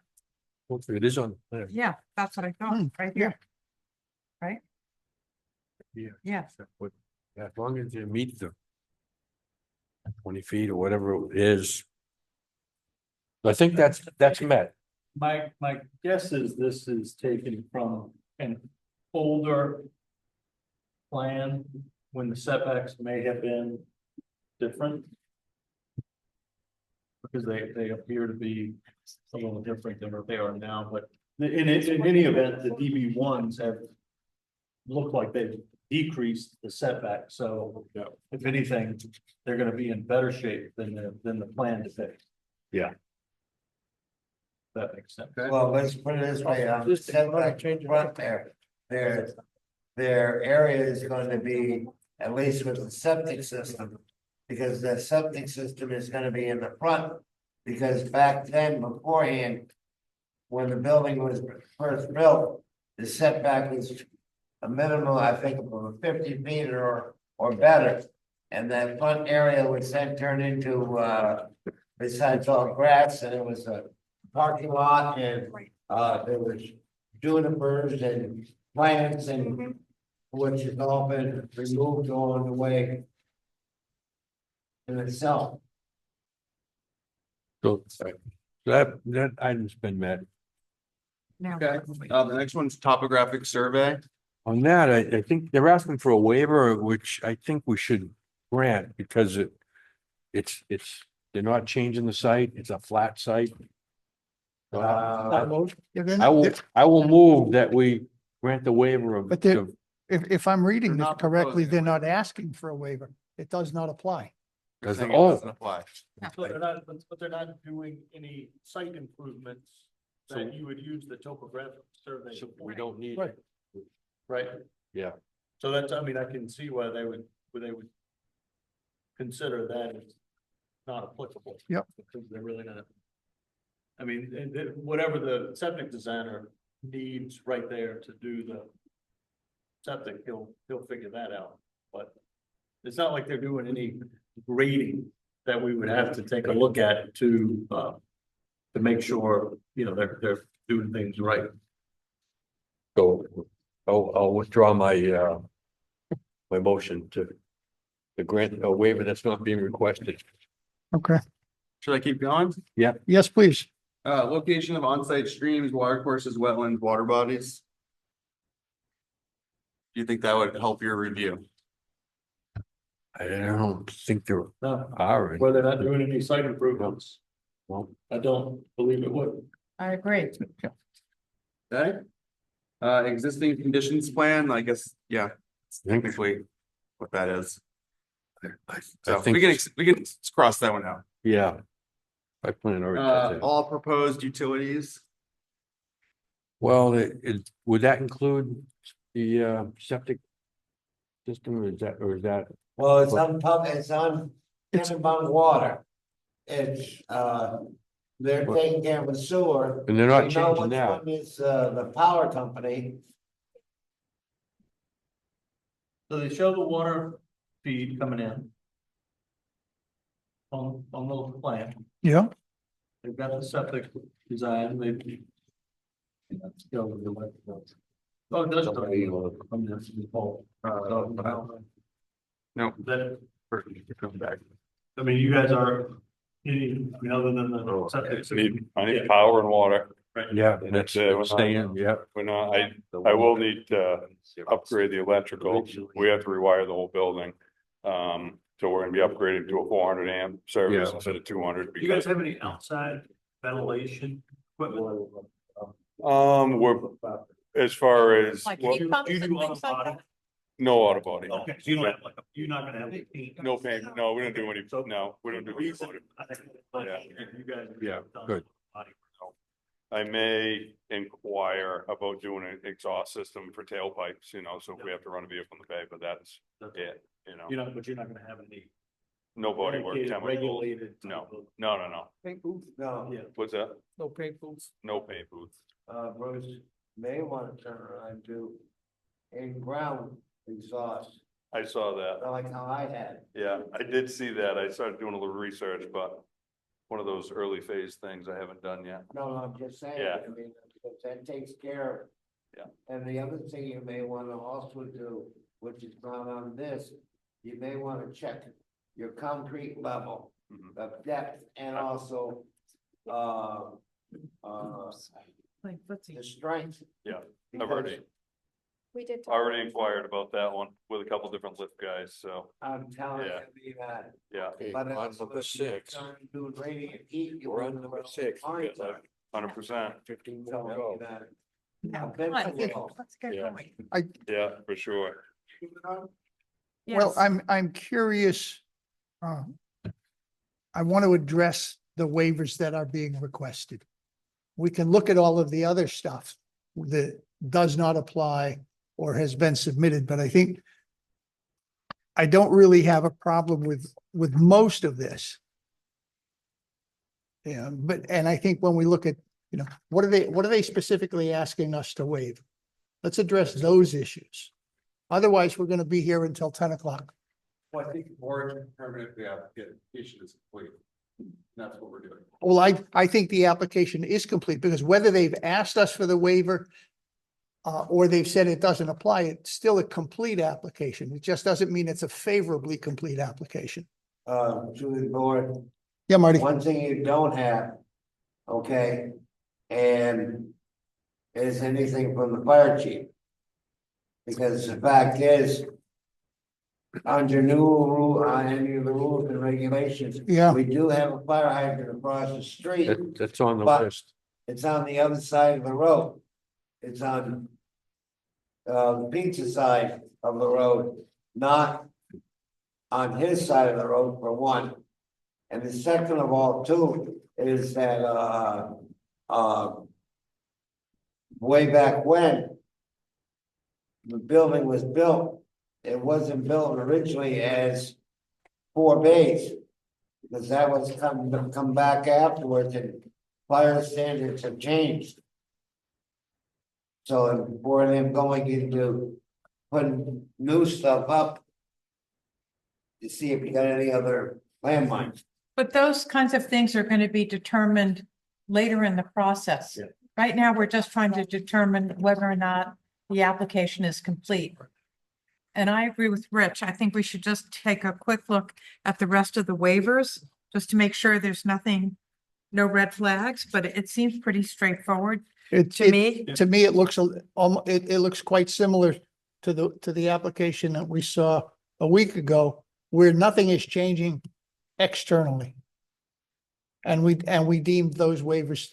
Hopefully it is on the plan. Yeah, that's what I thought, right here. Yeah. Yeah. But as long as you meet the 20 feet or whatever it is. I think that's met. My guess is this is taken from an older plan when the setbacks may have been different. Because they appear to be a little different than what they are now, but in any event, the DB ones have looked like they've decreased the setback, so if anything, they're gonna be in better shape than the plan depicts. Yeah. That makes sense. Well, let's put it this way, Just setback change it. front their area is going to be, at least with the septic system. Because the septic system is gonna be in the front, because back then beforehand. When the building was first built, the setback was a minimum, I think, of 50 feet or better. And that front area was then turned into, besides all grass, and it was a parking lot, and there was junipers and plants and which has all been removed along the way in itself. So that item's been met. Now, Okay, the next one's topographic survey. On that, I think they're asking for a waiver, which I think we should grant because it's, they're not changing the site. It's a flat site. So You're gonna- I will move that we grant the waiver of. But they're- If I'm reading They're this not correctly, proposing they're a not asking for a waiver. It does not apply. Does it? Saying it doesn't Oh, apply. So they're not, but they're not doing any site improvements that you would use the topographic survey. so for. we don't need Right. it. Right, Yeah. so that's, I mean, I can see why they would consider that as not applicable. Yep. Because they're really not. I mean, whatever the septic designer needs right there to do the septic, he'll figure that out, but it's not like they're doing any grading that we would have to take a look at to make sure, you know, they're doing things right. So I'll withdraw my my motion to grant a waiver that's not being requested. Okay. Should I keep going? Yes, please. Location of on-site streams, water courses, wetlands, water bodies. Do you think that would help your review? I don't think there No, are. where they're not doing any site improvements, Well, I don't believe it would. I agree. Okay. Existing conditions plan, I guess, yeah, I think- technically what that is. I So think, we can cross that one out. yeah. I plan already. All proposed utilities. Well, would that include the septic system or is that Well, it's on it's on Kennebunk Water. It's, they're taking care of the sewer. And they're not We know changing which that. one is, the power company. So they show the water feed coming in. On the plan, Yeah, they've got the septic design, they've. Oh, it does. No. Then, come back. I mean, you guys are, other than the septic. I need power and water. Yeah, That's that's it. We're not- staying, yeah. We're not, I will need to upgrade the electrical. We have to rewire the whole building. So we're gonna be upgrading to a 400 amp service Yeah. instead of 200. Do you guys have any outside ventilation equipment? We're, as far as, Like well, heat pumps you and do things like auto that? no auto body. Okay, so you don't have you're not gonna have any paint? No paint, no, we don't do any, no, we don't do any Reason, body. I think, Yeah. you guys. Yeah, good. I may inquire about doing an exhaust system for tailpipes, so if we have to run a vehicle in the bay, but that's it, But you're not gonna have any. no body work, dedicated, chemical. Regulated. No. type of- No. Paint booth, No, Yeah. What's that? no paint booths. No paint booth. Bruce may want to turn around and do in-ground exhaust, I saw that. like how I had. Yeah, I did see that. I started doing a little research, but one of those early phase things I haven't done yet. No, I'm just saying, Yeah. I mean, because that takes care of. Yeah. And the other thing you may want to also do, which is not on this, you may want to check your concrete level, Mhm. the depth, and also, Like, let's see. the strength. Yeah, Because I've already We did. already inquired about that one with a couple different lift guys, so, I'm telling Yeah. you that. yeah, Okay, But on it's number 6, do radiant heat. you we're on wouldn't number know 6. how hard it's 100%. 15 telling more you to go. that. No, I've been come on, through it all. let's get Yeah. going. Yeah, for sure. well, Yes. I'm curious. I want to address the waivers that are being requested. We can look at all of the other stuff that does not apply or has been submitted, but I think I don't really have a problem with most of this. Yeah, and I think when we look at, what are they specifically asking us to waive? Let's address those issues. Otherwise, we're gonna be here until 10 o'clock. Well, I think the board can determine if the application is complete. That's what we're doing. Well, I think the application is complete because whether they've asked us for the waiver or they've said it doesn't apply, it's still a complete application. It just doesn't mean it's a favorably complete application. To the board, Yeah, Marty. one thing you don't have, okay, and is anything from the fire chief. Because the fact is, under new rule, on any of the rules and regulations, Yeah. we do have a fire hydrant across the street. That's on the But- list. It's on the other side of the road. It's on the pizza side of the road, not on his side of the road, for one. And the second of all, too, is that, way back when the building was built, it wasn't built originally as 4 bays. Because that was come back afterwards and fire standards have changed. So for them going into putting new stuff up. To see if you got any other landmines. But those kinds of things are going to be determined later in the process. Yeah. Right now, we're just trying to determine whether or not the application is complete. And I agree with Rich. I think we should just take a quick look at the rest of the waivers, just to make sure there's nothing, no red flags, but it seems pretty straightforward to me. To me, it looks, it looks quite similar to the application that we saw a week ago, where nothing is changing externally. And we deemed those waivers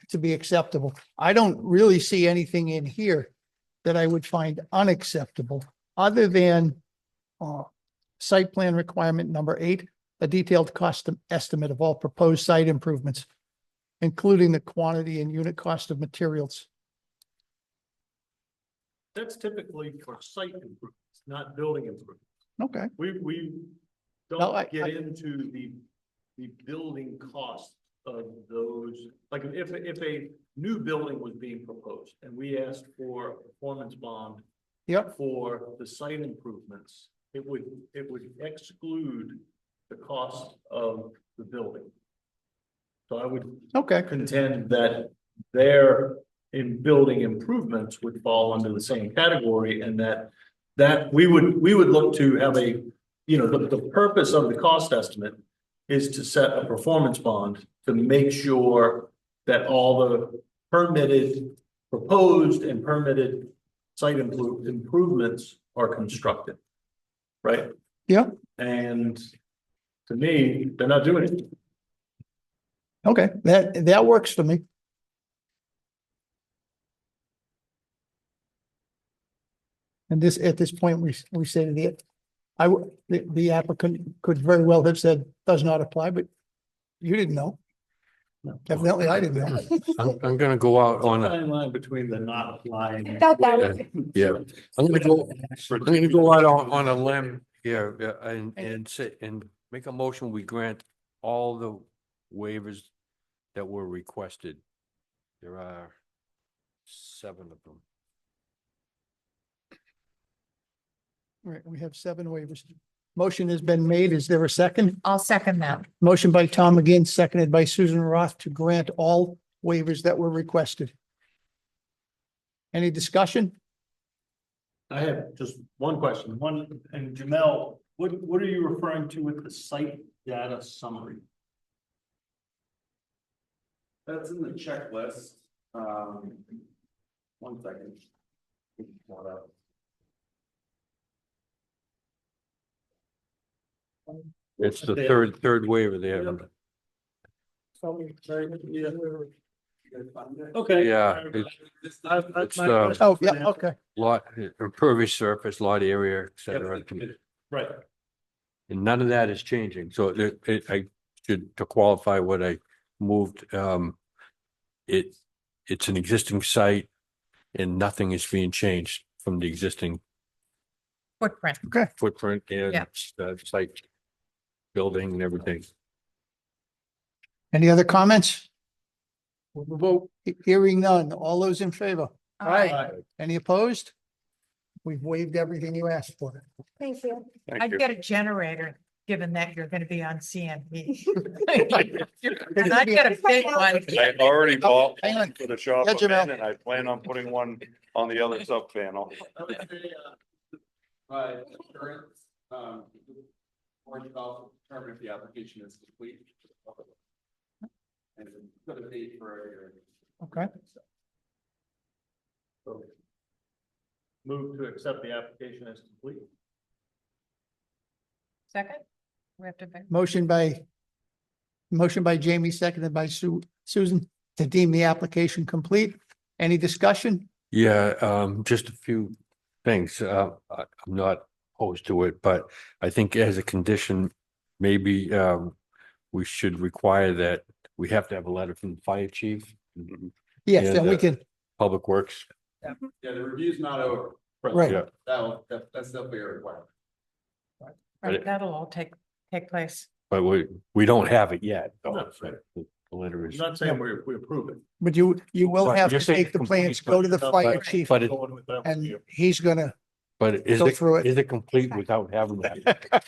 to be acceptable. I don't really see anything in here that I would find unacceptable, other than site plan requirement number 8, a detailed cost estimate of all proposed site improvements, including the quantity and unit cost of materials. That's typically for site improvements, not building improvements. Okay, We No, I- don't get into the building cost of those, like if a new building was being proposed and we asked for a performance bond yep, for the site improvements, it would exclude the cost of the building. So I would okay, contend that their in building improvements would fall under the same category and that we would look to have a, the purpose of the cost estimate is to set a performance bond to make sure that all the permitted, proposed and permitted site improvements are constructed. Right? yep, And to me, they're not doing it. okay, that works for me. And this, at this point, we say the applicant could very well have said does not apply, but you didn't know. Evidently, I didn't know. I'm gonna go out on a, Fine line between the not applying. I felt that. yeah, I'm gonna go out on a limb here, and say, and make a motion, we grant all the waivers that were requested. There are 7 of them. All right, we have 7 waivers. Motion has been made. Is there a second? I'll second that. Motion by Tom McGinn, seconded by Susan Roth to grant all waivers that were requested. Any discussion? I have just one question, and Jamel, what are you referring to with the site data summary? That's in the checklist. One second. It's the third waiver they haven't. Okay. Yeah, it's Oh, yeah, okay. lot, impervious surface, lot area, et cetera. Right, And none of that is changing. So I should, to qualify what I moved, it's an existing site and nothing is being changed from the existing Footprint. footprint and Yeah. site building and everything. Any other comments? We'll vote. Hearing none. All those in favor? Aye. Any opposed? We've waived everything you asked for. Thank you. Thank I'd you. get a generator, given that you're gonna be on CMP. And I'd get a big one. I already bought Hang on. for the shop Yeah, I'm Jamel. in, and I plan on putting one on the other sub panel. But insurance, or you also determine if the application is complete. And put a date for a year. Okay. move to accept the application as complete. Second? We have to. Motion by Jamie, seconded by Susan to deem the application complete. Any discussion? Yeah, just a few things. I'm not opposed to it, but I think as a condition, maybe we should require that we have to have a letter from the fire chief, Yes, Yeah, then we the- can, Public Works. Yeah, the review's not over. right. Yeah. That's definitely a requirement. Right, that'll all take place. But we don't have it yet. though. No, right. The letter I'm is, not saying we approve it. But you will But have you're to saying take the complete, plans, go to the but- fire but- chief, but it, Going with that and review. he's gonna, but is go through it. it complete without having that?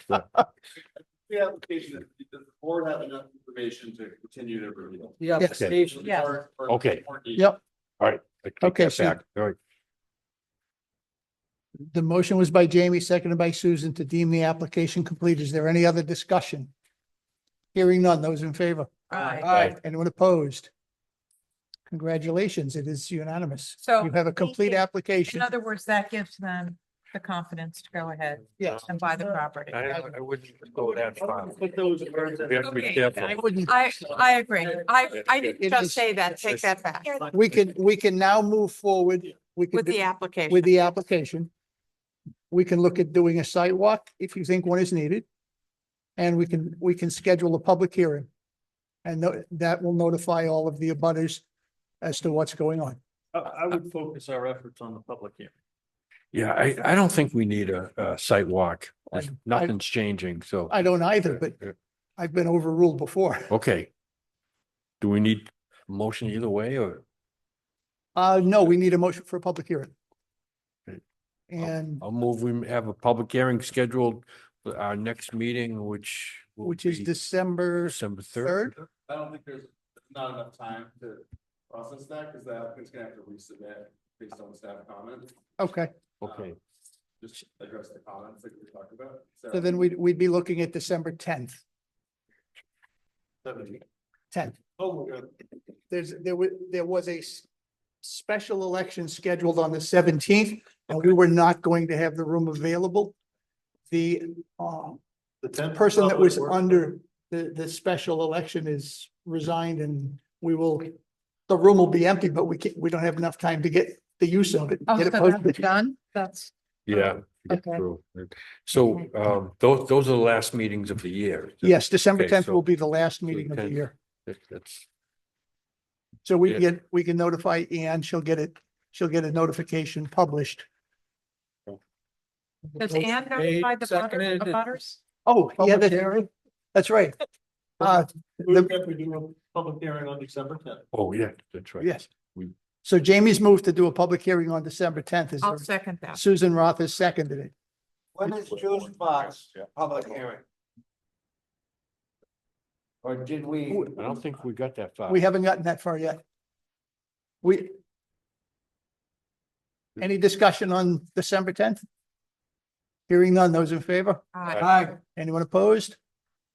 The application, does the board have enough information to continue the review? The application. Yeah. Okay. Yep. All right. I take Okay, that so- back. All right. the motion was by Jamie, seconded by Susan to deem the application complete. Is there any other discussion? Hearing none. Those in favor? Aye. Anyone opposed? Congratulations. It is unanimous. So- You have a complete you. application. In other words, that gives them the confidence to go ahead Yes. and buy the property. I wouldn't go that far. Put those. We have to be Okay, careful. I wouldn't, I agree. I didn't It just is- say that. Take that back we can now move forward. We can with do- the application. with the application. We can look at doing a site walk if you think one is needed. And we can schedule a public hearing. And that will notify all of the abutters as to what's going on. I would focus our efforts on the public hearing. Yeah, I don't think we need a site walk. There's- I- Nothing's changing, so. I don't either, but I've been overruled before. Okay. Do we need a motion either way or? No, we need a motion for a public hearing. Okay. And I'll move, we have a public hearing scheduled for our next meeting, which. will which is be December December third. third. I don't think there's not enough time to process that, because the applicant's gonna have to resubmit based on staff comments. Okay, Okay, Just address the comments that we talked about. so then we'd be looking at December tenth. Tenth. Oh, There was a special election scheduled on the seventeenth, and we were not going to have the room available. The the 10th person that was probably works. under the special election is resigned, and the room will be empty, but we don't have enough time to get the use of it. Oh, Get it so that's posted. done? That's, yeah. get Okay. through. So, those are the last meetings of the year. Yes, December Okay, tenth so- will be the last meeting of the 10th. year. That's, So Yeah. we can notify Ann, she'll get a notification published. does Ann notify the Seconded. butters? Oh, yeah, Public hearing? that's right. We do a public hearing on December 10th. oh, yeah, that's right. Yes. We- So Jamie's moved to do a public hearing on December tenth. I'll second that. Susan Roth has seconded it. When is Juice Box Yeah. public hearing? Or did we? I don't think we got that far. We haven't gotten that far yet. Any discussion on December tenth? Hearing none, those in favor? Aye. Anyone opposed?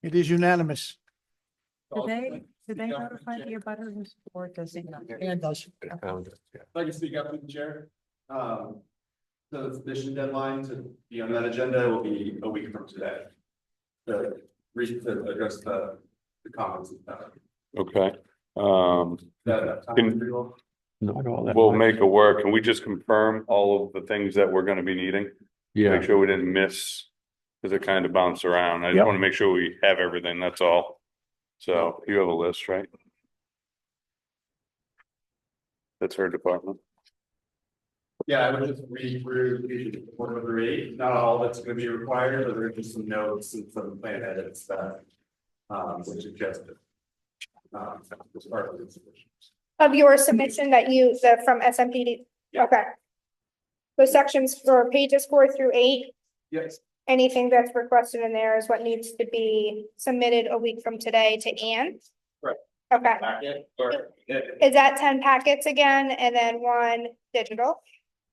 It is unanimous. Do they notify the butters or does he not? Ann does. I found it, yeah. If I can speak up to the chair. The submission deadline to be on that agenda will be a week from today. The reason to address the comments. and stuff. Okay, That time Can- for you all? Not all that. we'll much. make it work. Can we just confirm all of the things that we're gonna be needing? Yeah, Make sure we didn't miss, because it kind of bounced around. I just Yep. want to make sure we have everything, that's all. So you have a list, right? That's her department. Yeah, I would just read through the 103. Not all that's gonna be required, but there are just some notes and some plan edits that. Were suggested. As part of the submissions. Of your submission that from SMPD, Yeah. okay. The sections for pages 4 through 8, Yes. anything that's requested in there is what needs to be submitted a week from today to Ann? Right. Okay, Packet or. is that 10 packets again and then 1 digital?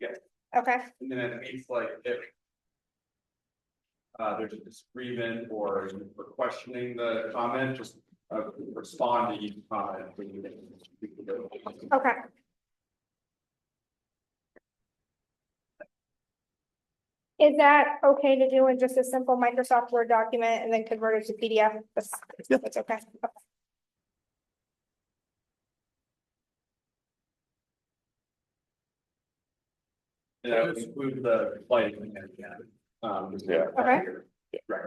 Yes. Okay, And then it means like if. There's a disagreement or for questioning the comment, just respond to each comment. okay. Is that okay to do in just a simple Microsoft Word document and then convert it to PDF? That's okay. Yeah, include the lighting. Yeah. Okay. Right.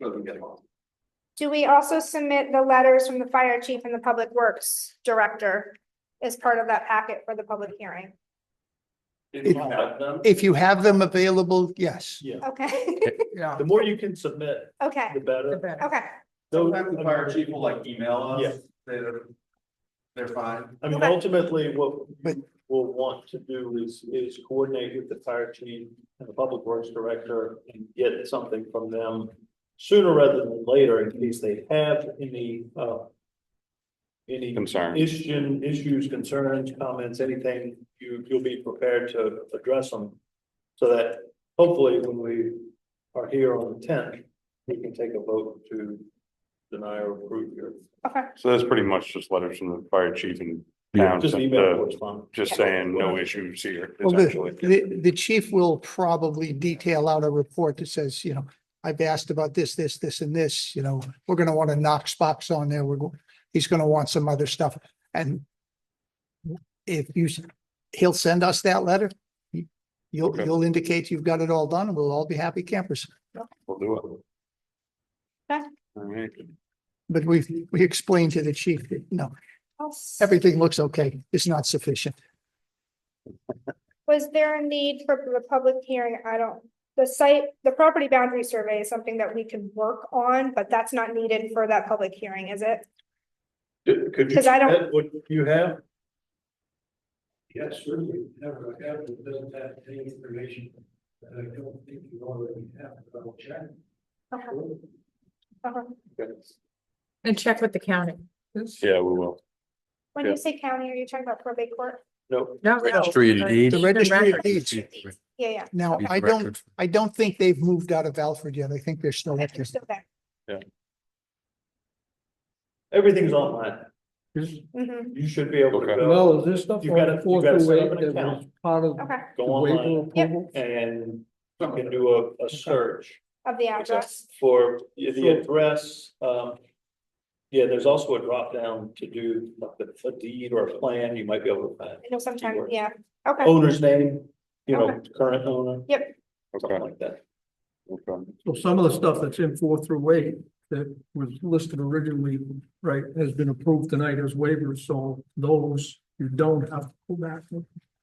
Doesn't get long. Do we also submit the letters from the fire chief and the public works director as part of that packet for the public hearing? If you have them. If you have them available, yes. Yeah, Okay, Yeah. the more you can submit, okay, the better. okay, Those- Sometimes the fire chief will like email Yeah. us, they're fine. I mean, Okay. ultimately, what But- we'll want to do is coordinate with the fire chief and the public works director and get something from them sooner rather than later in case they have any Concerns. issues, concerns, comments, anything, you'll be prepared to address them. So that hopefully when we are here on the 10th, we can take a vote to deny or approve your. okay. So that's pretty much just letters from the fire chief and town, Just email correspondence. just saying no issues here, Well, essentially. the chief will probably detail out a report that says, I've asked about this, and this, we're gonna want a Knox box on there. He's gonna want some other stuff. And he'll send us that letter. You'll, Okay. you'll indicate you've got it all done, and we'll all be happy campers. We'll do it. Okay. All right. But we explained to the chief that, no, Well, everything looks okay. It's not sufficient. Was there a need for the public hearing? The property boundary survey is something that we can work on, but that's not needed for that public hearing, is it? Could you 'Cause I don't- submit what you have? Yes, certainly, never have, it doesn't have any information that I don't think you already have, but I'll check. Okay. Okay. And check with the county. Yeah, we will. When you say county, are you talking about probate court? No. No, Registry of Deeds. The registry of records. deeds. Yeah. Now, Deed I don't, records. I don't think they've moved out of Alfred yet. I think they're still up You're there. still there. Everything's online. Mhm. You should be able to Okay. go. Well, is this stuff You gotta- on you four gotta through set up eight an that account. was part of Okay, Go the waiver online Yep. approval? and you can do a search of the address. for the address. Yeah, there's also a drop down to do like a deed or a plan. You might be able to find I know sometimes, Keyword. yeah, okay, owner's name, you know, Okay. current owner. Yep. Something Okay. like that. Okay. So some of the stuff that's in 4 through 8 that was listed originally, right, has been approved tonight as waivers, so those you don't have to go back.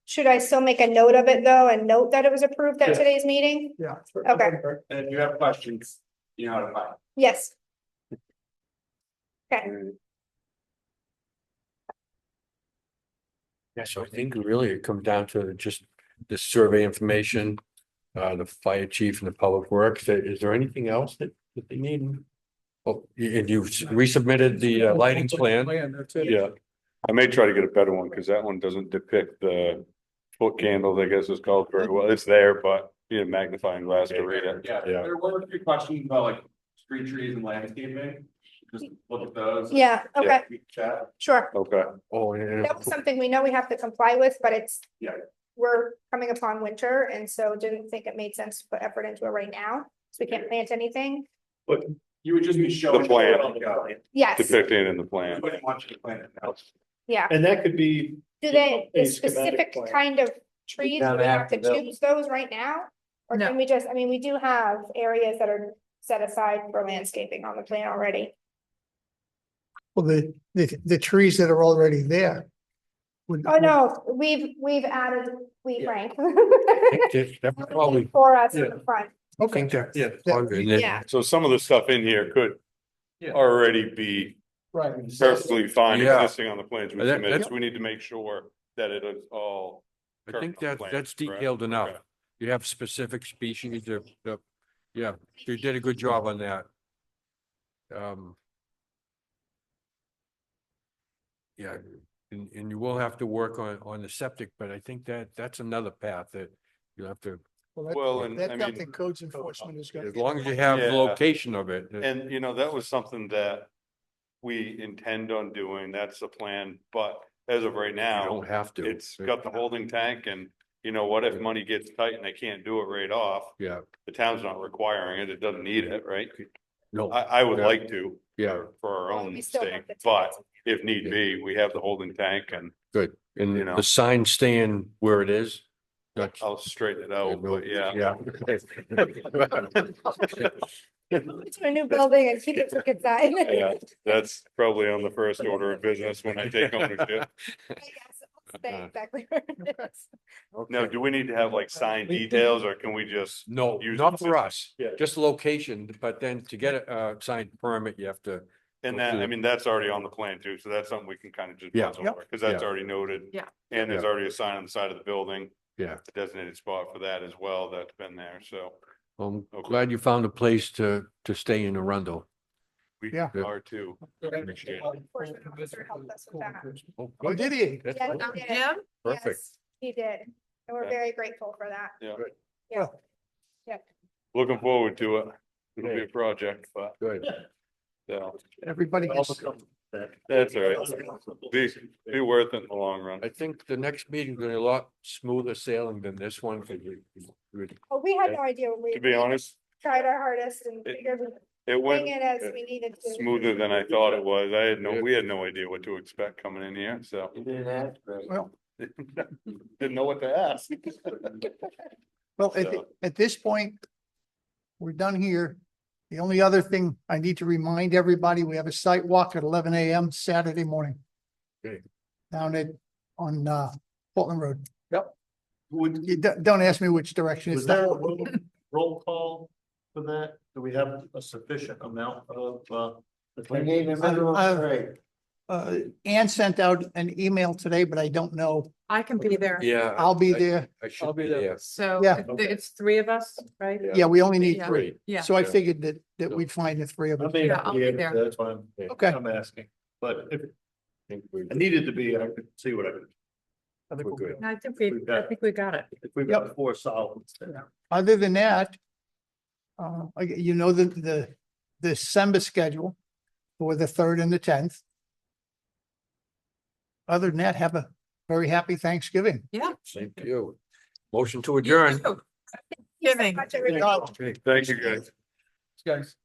should I still make a note of it though, and note that it was approved at Yeah. today's meeting? Yeah. Okay, And if you have questions, you know how to find. yes. Okay, Yeah, so I think really it comes down to just the survey information, the fire chief and the public works. Is there anything else that they need? Oh, and you resubmitted the lighting plan. That's it. Yeah, I may try to get a better one, because that one doesn't depict the foot candles, I guess it's called very well. It's there, but you know, magnifying glass to read it. Yeah, Yeah. there were a few questions about like street trees and landscaping. Just look at those. yeah, okay, We can chat. sure. Okay, Oh, and That was something we know we have to comply with, but it's. Yeah. We're coming upon winter, and so didn't think it made sense to put effort into it right now, so we can't plant anything. But you would just be showing. The plan. on the go. Yes, depicting it in the We plan. wouldn't want you to plant it now. yeah, And that could be, do they, A the schematic specific plan. kind of trees, do Down we have to after the- choose those right now? Or No. can we just, I mean, we do have areas that are set aside for landscaping on the plan already. Well, the trees that are already there. Oh, no, we've added wheat rank. that probably, For us in the front, I Okay, think that. Yeah. And then- yeah, So some of the stuff in here could Yeah. already be right. perfectly fine Yeah. existing on the plans we That- submitted, that's- so we need to make sure that it is all. I think current that on the that's plans, correct? detailed enough. Okay. You have specific species yeah, you did a good job on that. Yeah, and you will have to work on the septic, but I think that's another path that you'll have to, Well, and I That's mean- something codes enforcement is gonna. as long as you have the Yeah. location of it. And you know, that was something that we intend on doing, that's the plan, but as of right You now, don't have to. it's got the holding tank, and you know, what if money gets tight and they can't do it right off? Yeah, The town's not requiring it, it doesn't need it, right? no, I would Yeah. like to. Yeah. For our Well, own we still sake, have the but tenants. if need be, we have the holding tank, and good. And You know. the sign staying where it is. That's. I'll straighten it out, but yeah. Yeah. to a new building and keep it to good side. Yeah, that's probably on the first order of business when I take ownership. Yes, it'll stay exactly where it is. Now, do we need to have like sign details, or can we just? No, Use not the for us, Yeah. just location, but then to get a signed permit, you have to, And Go that, through I the- mean, that's already on the plan too, so that's something we can kind of just. Yeah. buzz over, Cause that's Yeah. already noted. Yeah. And there's Yeah. already a sign on the side of the building, yeah. a designated spot for that as well, that's been there, so. I'm Okay. glad you found a place to stay in Arundel. We Yeah. are too. Appreciate it. Enforcement officer helped us with that. Oh, Oh, did he? That's Yes, perfect. he did. Jim? Perfect. Yes, he did, and we're Yeah. very grateful for that. Yeah. Yeah. Looking forward to it. It'll be a project, but, Good. so, Everybody gets, that's all right. Be worth it in the long run. I think the next meeting's gonna be a lot smoother sailing than this one, because Oh, we had no idea when we. To be honest, Tried our hardest and It- figured we'd it bring went it as we needed to. smoother than I thought it was. We had no idea what to expect coming in here, so. You didn't ask, right? well, Didn't know what to ask. well, So- at this point, we're done here. The only other thing I need to remind everybody, we have a site walk at 11 a.m. Saturday morning. Okay. Down on Portland Road. Yep. Don't ask me which direction it's. Was there a roll call for that? Do we have a sufficient amount of, We need a minimum of three. Ann sent out an email today, but I don't know. I can be there. Yeah. I'll be there. I I'll should be be there. there. So Yeah. it's three of us, right? Yeah, we only need Yeah. three. Yeah. So I Yeah. figured that we'd find the three of I us. may Yeah, not I'll be be able there. to, that's why Okay. I'm asking, but if Think we- I needed to be, I could see what I could. I think We're good. I think We've got- we got it. If we've got four solids. then- Other than that, you know, the December schedule for the 3rd and the 10th. Other than that, have a very happy Thanksgiving. Yeah. Same to you. Motion to adjourn. Giving. Good night. Okay. Thank you, guys. Guys.